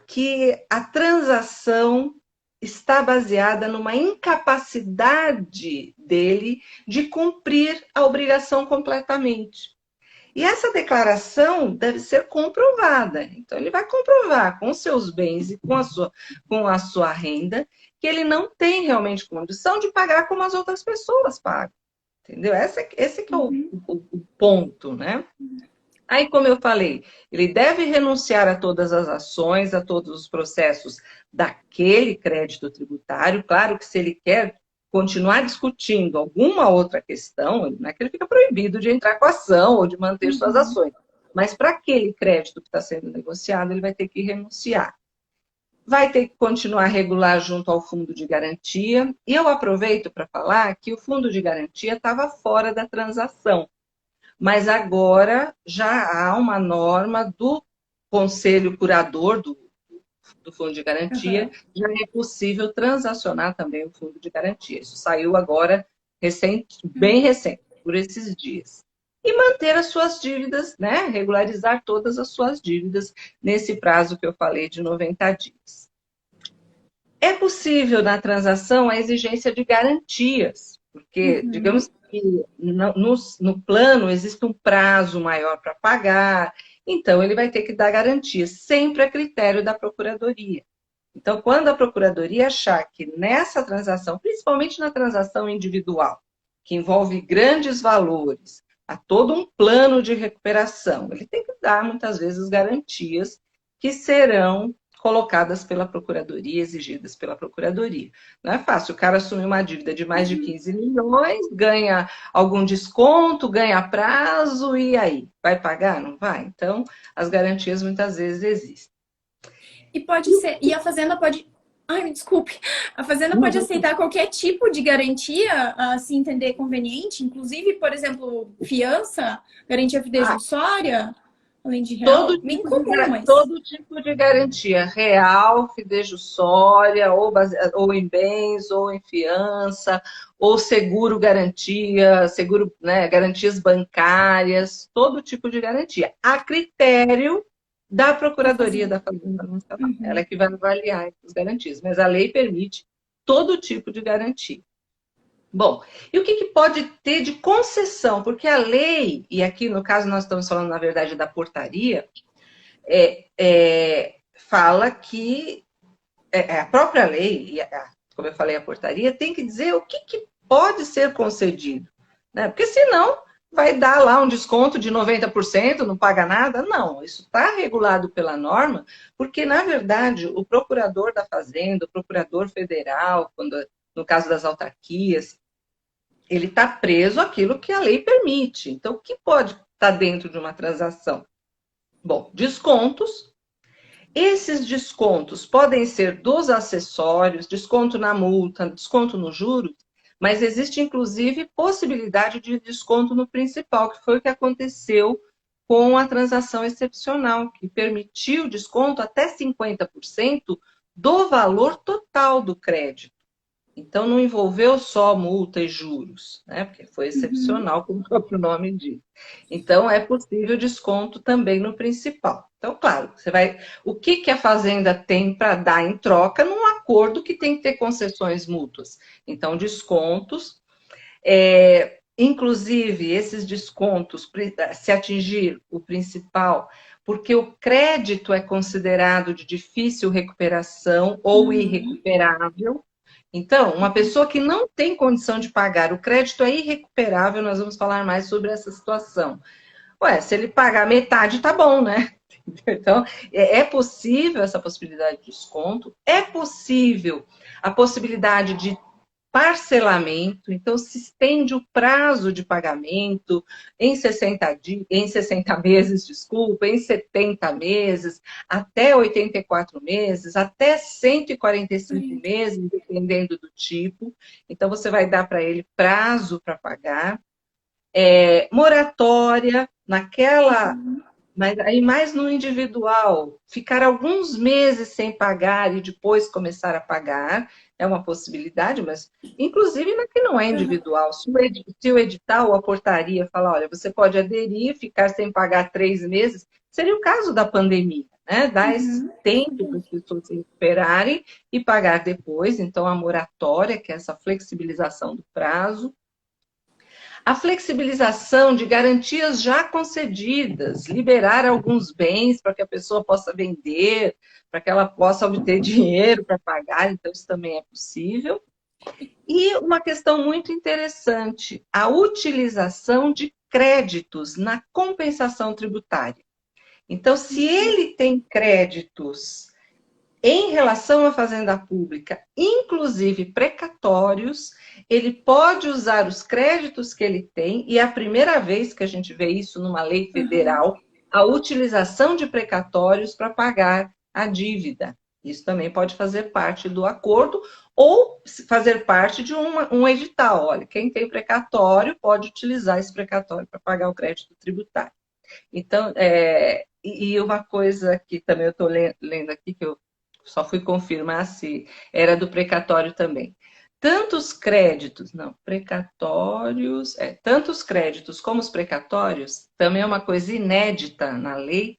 que a transação está baseada numa incapacidade dele de cumprir a obrigação completamente. E essa declaração deve ser comprovada. Então, ele vai comprovar com seus bens e com a sua renda que ele não tem realmente condição de pagar como as outras pessoas pagam. Entendeu? Esse que é o ponto, né? Aí, como eu falei, ele deve renunciar a todas as ações, a todos os processos daquele crédito tributário. Claro que se ele quer continuar discutindo alguma outra questão, não é que ele fica proibido de entrar com a ação ou de manter suas ações. Mas para aquele crédito que está sendo negociado, ele vai ter que renunciar. Vai ter que continuar regular junto ao fundo de garantia. E eu aproveito para falar que o fundo de garantia estava fora da transação. Mas agora já há uma norma do Conselho Curador do Fundo de Garantia, já é possível transacionar também o Fundo de Garantia. Isso saiu agora, bem recente, por esses dias. E manter as suas dívidas, né? Regularizar todas as suas dívidas nesse prazo que eu falei de 90 dias. É possível na transação a exigência de garantias, porque, digamos que no plano existe um prazo maior para pagar, então ele vai ter que dar garantias, sempre a critério da Procuradoria. Então, quando a Procuradoria achar que nessa transação, principalmente na transação individual, que envolve grandes valores, há todo um plano de recuperação, ele tem que dar, muitas vezes, garantias que serão colocadas pela Procuradoria, exigidas pela Procuradoria. Não é fácil, o cara assumir uma dívida de mais de 15 milhões, ganha algum desconto, ganha prazo, e aí? Vai pagar? Não vai? Então, as garantias muitas vezes existem. E pode ser, e a Fazenda pode... Ai, me desculpe. A Fazenda pode aceitar qualquer tipo de garantia, se entender conveniente, inclusive, por exemplo, fiança, garantia fidejussória... Além de real, todo tipo de garantia, real, fidejussória, ou em bens, ou em fiança, ou seguro garantia, seguro, né, garantias bancárias, todo tipo de garantia, a critério da Procuradoria da Fazenda Nacional. Ela é que vai avaliar essas garantias, mas a lei permite todo tipo de garantia. Bom, e o que pode ter de concessão? Porque a lei, e aqui no caso nós estamos falando, na verdade, da portaria, fala que a própria lei, como eu falei, a portaria, tem que dizer o que pode ser concedido. Né? Porque senão vai dar lá um desconto de 90%, não paga nada. Não, isso está regulado pela norma, porque, na verdade, o procurador da Fazenda, o procurador federal, no caso das autarquias, ele está preso àquilo que a lei permite. Então, o que pode estar dentro de uma transação? Bom, descontos. Esses descontos podem ser dos acessórios, desconto na multa, desconto nos juros, mas existe, inclusive, possibilidade de desconto no principal, que foi o que aconteceu com a transação excepcional, que permitiu desconto até 50% do valor total do crédito. Então, não envolveu só multa e juros, né? Porque foi excepcional, como o próprio nome diz. Então, é possível desconto também no principal. Então, claro, o que a Fazenda tem para dar em troca num acordo que tem que ter concessões mútuas? Então, descontos. inclusive, esses descontos, se atingir o principal, porque o crédito é considerado de difícil recuperação ou irrecuperável. Então, uma pessoa que não tem condição de pagar, o crédito é irrecuperável, nós vamos falar mais sobre essa situação. Ué, se ele pagar metade, tá bom, né? Então, é possível essa possibilidade de desconto, é possível a possibilidade de parcelamento, então se estende o prazo de pagamento em 60 meses, desculpa, em 70 meses, até 84 meses, até 145 meses, dependendo do tipo. Então, você vai dar para ele prazo para pagar. Moratória, naquela... Mas aí mais no individual, ficar alguns meses sem pagar e depois começar a pagar é uma possibilidade, mas inclusive na que não é individual. Se o edital, a portaria fala, olha, você pode aderir, ficar sem pagar 3 meses, seria o caso da pandemia, né? Dar esse tempo para as pessoas se recuperarem e pagar depois. Então, a moratória, que é essa flexibilização do prazo. A flexibilização de garantias já concedidas, liberar alguns bens para que a pessoa possa vender, para que ela possa obter dinheiro para pagar, então isso também é possível. E uma questão muito interessante, a utilização de créditos na compensação tributária. Então, se ele tem créditos em relação à fazenda pública, inclusive precatórios, ele pode usar os créditos que ele tem, e é a primeira vez que a gente vê isso numa lei federal, a utilização de precatórios para pagar a dívida. Isso também pode fazer parte do acordo ou fazer parte de um edital. Olha, quem tem precatório pode utilizar esse precatório para pagar o crédito tributário. Então, e uma coisa que também eu estou lendo aqui, que eu só fui confirmar se era do precatório também. Tantos créditos, não, precatórios, tanto os créditos como os precatórios, também é uma coisa inédita na lei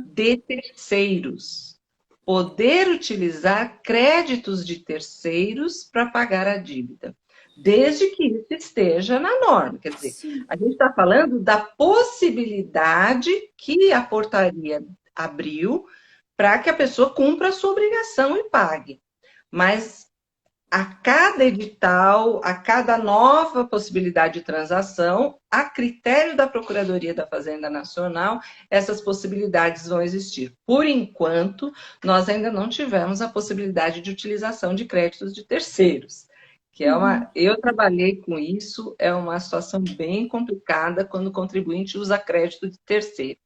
de terceiros. Poder utilizar créditos de terceiros para pagar a dívida, desde que isso esteja na norma. Quer dizer, a gente está falando da possibilidade que a portaria abriu para que a pessoa cumpra a sua obrigação e pague. Mas a cada edital, a cada nova possibilidade de transação, a critério da Procuradoria da Fazenda Nacional, essas possibilidades vão existir. Por enquanto, nós ainda não tivemos a possibilidade de utilização de créditos de terceiros. Que é eu trabalhei com isso, é uma situação bem complicada quando o contribuinte usa crédito de terceiro.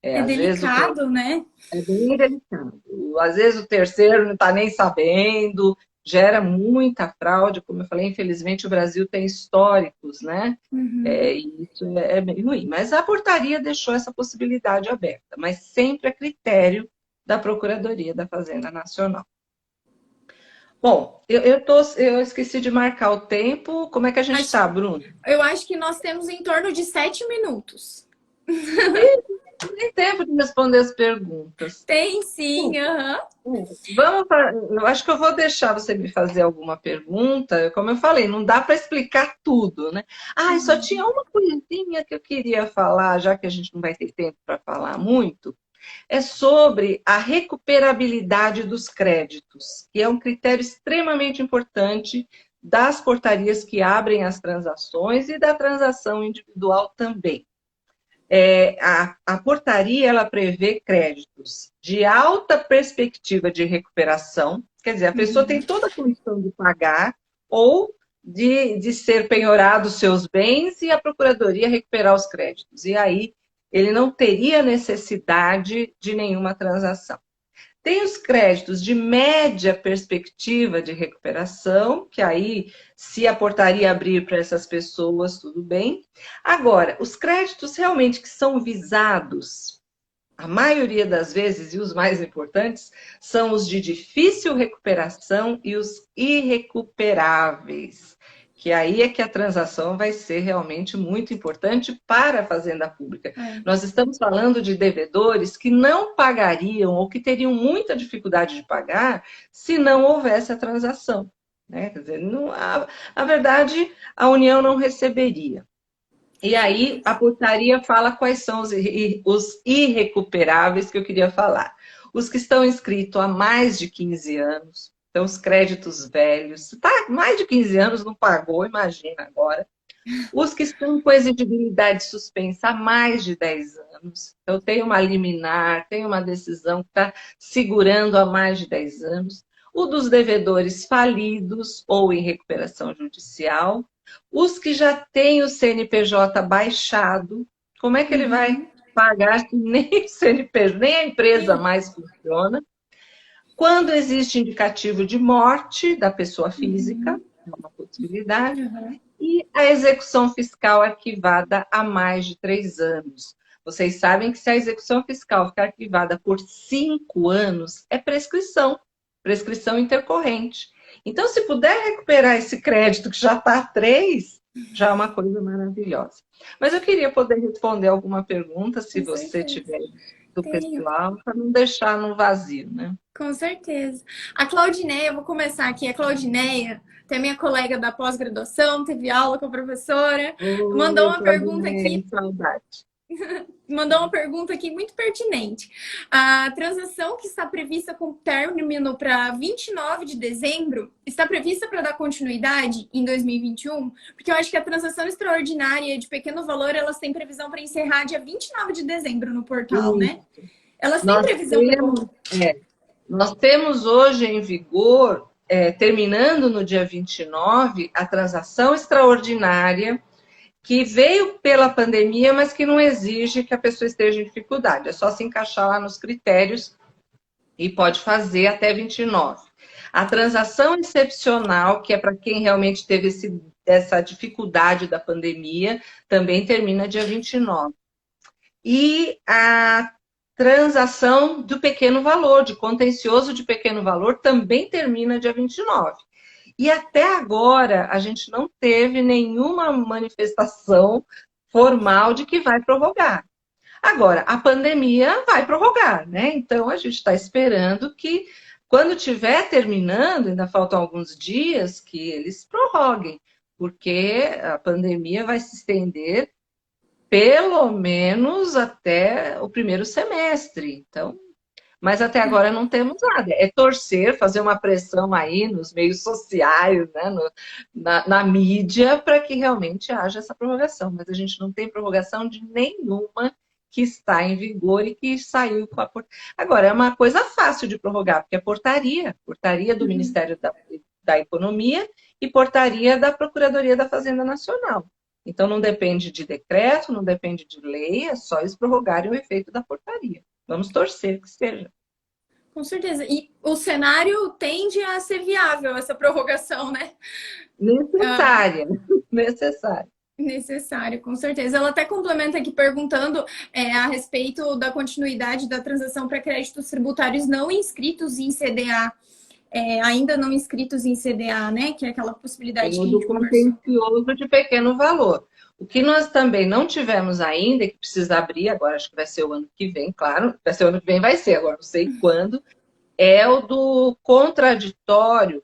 É delicado, né? É bem delicado. Às vezes o terceiro não está nem sabendo, gera muita fraude, como eu falei, infelizmente o Brasil tem históricos, né? E isso é bem ruim. Mas a portaria deixou essa possibilidade aberta, mas sempre a critério da Procuradoria da Fazenda Nacional. Bom, eu esqueci de marcar o tempo. Como é que a gente está, Bruno? Eu acho que nós temos em torno de 7 minutos. Tem tempo de responder as perguntas. Tem sim, Vamos para... Eu acho que eu vou deixar você me fazer alguma pergunta. Como eu falei, não dá para explicar tudo, né? Só tinha uma coisinha que eu queria falar, já que a gente não vai ter tempo para falar muito. É sobre a recuperabilidade dos créditos, que é um critério extremamente importante das portarias que abrem as transações e da transação individual também. A portaria ela prevê créditos de alta perspectiva de recuperação, quer dizer, a pessoa tem toda a condição de pagar ou de ser penhorado os seus bens e a Procuradoria recuperar os créditos. E aí ele não teria necessidade de nenhuma transação. Tem os créditos de média perspectiva de recuperação, que aí, se a portaria abrir para essas pessoas, tudo bem. Agora, os créditos realmente que são visados, a maioria das vezes, e os mais importantes, são os de difícil recuperação e os irrecuperáveis. Que aí é que a transação vai ser realmente muito importante para a Fazenda Pública. Nós estamos falando de devedores que não pagariam ou que teriam muita dificuldade de pagar se não houvesse a transação, né? Quer dizer, a verdade, a União não receberia. E aí a portaria fala quais são os irrecuperáveis que eu queria falar. Os que estão inscritos há mais de 15 anos, então os créditos velhos. Se tá mais de 15 anos, não pagou, imagina agora. Os que estão com exigibilidade suspensa há mais de 10 anos. Então, tem uma liminar, tem uma decisão que está segurando há mais de 10 anos. O dos devedores falidos ou em recuperação judicial. Os que já têm o CNPJ baixado. Como é que ele vai pagar se nem o CNPJ, nem a empresa mais funciona? Quando existe indicativo de morte da pessoa física, é uma possibilidade. E a execução fiscal arquivada há mais de 3 anos. Vocês sabem que se a execução fiscal ficar arquivada por 5 anos, é prescrição, prescrição intercorrente. Então, se puder recuperar esse crédito que já está a 3, já é uma coisa maravilhosa. Mas eu queria poder responder alguma pergunta, se você tiver do pessoal, para não deixar no vazio, né? Com certeza. A Claudineia, eu vou começar aqui. A Claudineia, tem minha colega da pós-graduação, teve aula com a professora, mandou uma pergunta aqui. Saudade. Mandou uma pergunta aqui muito pertinente. A transação que está prevista com término para 29 de dezembro está prevista para dar continuidade em 2021? Porque eu acho que a transação extraordinária de pequeno valor, elas têm previsão para encerrar dia 29 de dezembro no portal, né? Elas têm previsão para... Nós temos hoje em vigor, terminando no dia 29, a transação extraordinária que veio pela pandemia, mas que não exige que a pessoa esteja em dificuldade. É só se encaixar lá nos critérios e pode fazer até 29. A transação excepcional, que é para quem realmente teve essa dificuldade da pandemia, também termina dia 29. E a transação do pequeno valor, de contencioso de pequeno valor, também termina dia 29. E até agora a gente não teve nenhuma manifestação formal de que vai prorrogar. Agora, a pandemia vai prorrogar, né? Então a gente está esperando que, quando estiver terminando, ainda faltam alguns dias, que eles prorroguem, porque a pandemia vai se estender pelo menos até o primeiro semestre. Então, mas até agora não temos nada. É torcer, fazer uma pressão aí nos meios sociais, né, na mídia, para que realmente haja essa prorrogação. Mas a gente não tem prorrogação de nenhuma que está em vigor e que saiu com a portaria. Agora, é uma coisa fácil de prorrogar, porque é portaria do Ministério da Economia e portaria da Procuradoria da Fazenda Nacional. Então, não depende de decreto, não depende de lei, é só eles prorrogarem o efeito da portaria. Vamos torcer que seja. Com certeza. E o cenário tende a ser viável, essa prorrogação, né? Necessária. Necessário, com certeza. Ela até complementa aqui perguntando a respeito da continuidade da transação para créditos tributários não inscritos em CDA. Ainda não inscritos em CDA, né? Que é aquela possibilidade que a gente conversou. Contencioso de pequeno valor. O que nós também não tivemos ainda, que precisa abrir, agora acho que vai ser o ano que vem, claro, vai ser o ano que vem, vai ser, agora não sei quando, é o do contraditório,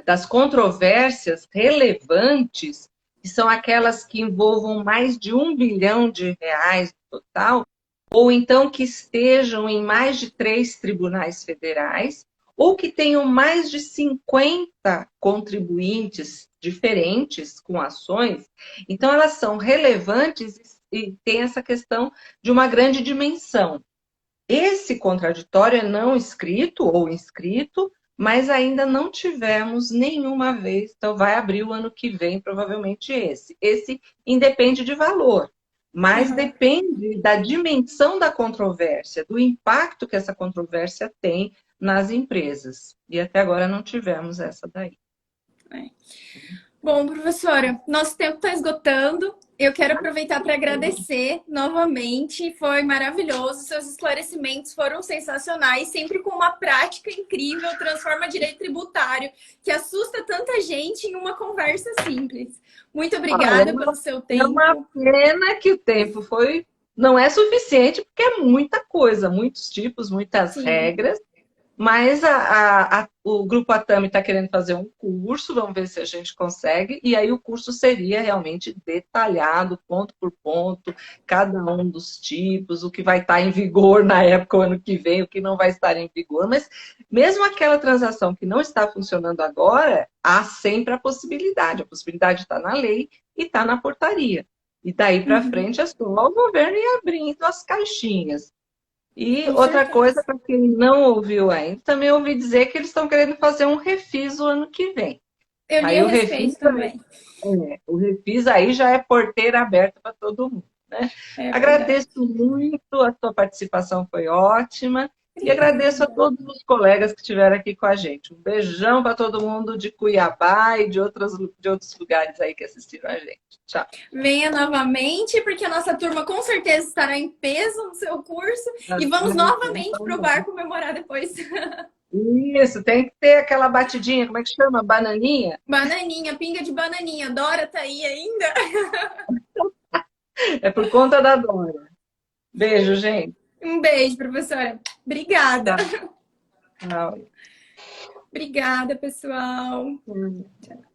das controvérsias relevantes, que são aquelas que envolvam mais de R$ 1 bilhão no total, ou então que estejam em mais de 3 tribunais federais, ou que tenham mais de 50 contribuintes diferentes com ações. Então, elas são relevantes e tem essa questão de uma grande dimensão. Esse contraditório é não escrito ou inscrito, mas ainda não tivemos nenhuma vez, então vai abrir o ano que vem, provavelmente esse. Esse independe de valor, mas depende da dimensão da controvérsia, do impacto que essa controvérsia tem nas empresas. E até agora não tivemos essa daí. Bom, professora, nosso tempo está esgotando. Eu quero aproveitar para agradecer novamente. Foi maravilhoso. Seus esclarecimentos foram sensacionais, sempre com uma prática incrível, transforma direito tributário, que assusta tanta gente em uma conversa simples. Muito obrigada pelo seu tempo. É uma pena que o tempo não é suficiente, porque é muita coisa, muitos tipos, muitas regras. Mas o Grupo Atami está querendo fazer um curso, vamos ver se a gente consegue, e aí o curso seria realmente detalhado, ponto por ponto, cada um dos tipos, o que vai estar em vigor na época, o ano que vem, o que não vai estar em vigor, mas mesmo aquela transação que não está funcionando agora, há sempre a possibilidade está na lei e está na portaria. E daí para Uhum, frente é só o governo ir abrindo as caixinhas. E com outra coisa, certeza. para quem não ouviu ainda, também ouvi dizer que eles estão querendo fazer um refis o ano que vem. Eu li Aí a o refis, respeito também. o refis aí já é porteira aberta para todo mundo, né? É verdade. Agradeço muito, a sua participação foi ótima. E agradeço a Obrigada. todos os colegas que estiveram aqui com a gente. Um beijão para todo mundo de Cuiabá e de outros lugares aí que assistiram a gente. Tchau. Venha novamente, porque a nossa turma com certeza estará em peso no seu curso. E vamos novamente para o bar comemorar depois. Isso, tem que ter aquela batidinha, como é que chama? Bananinha? Bananinha, pinga de bananinha. Dora tá aí ainda. É por conta da Dora. Beijo, gente. Um beijo, professora. Obrigada. Tchau. Obrigada, pessoal. Tchau. Tchau.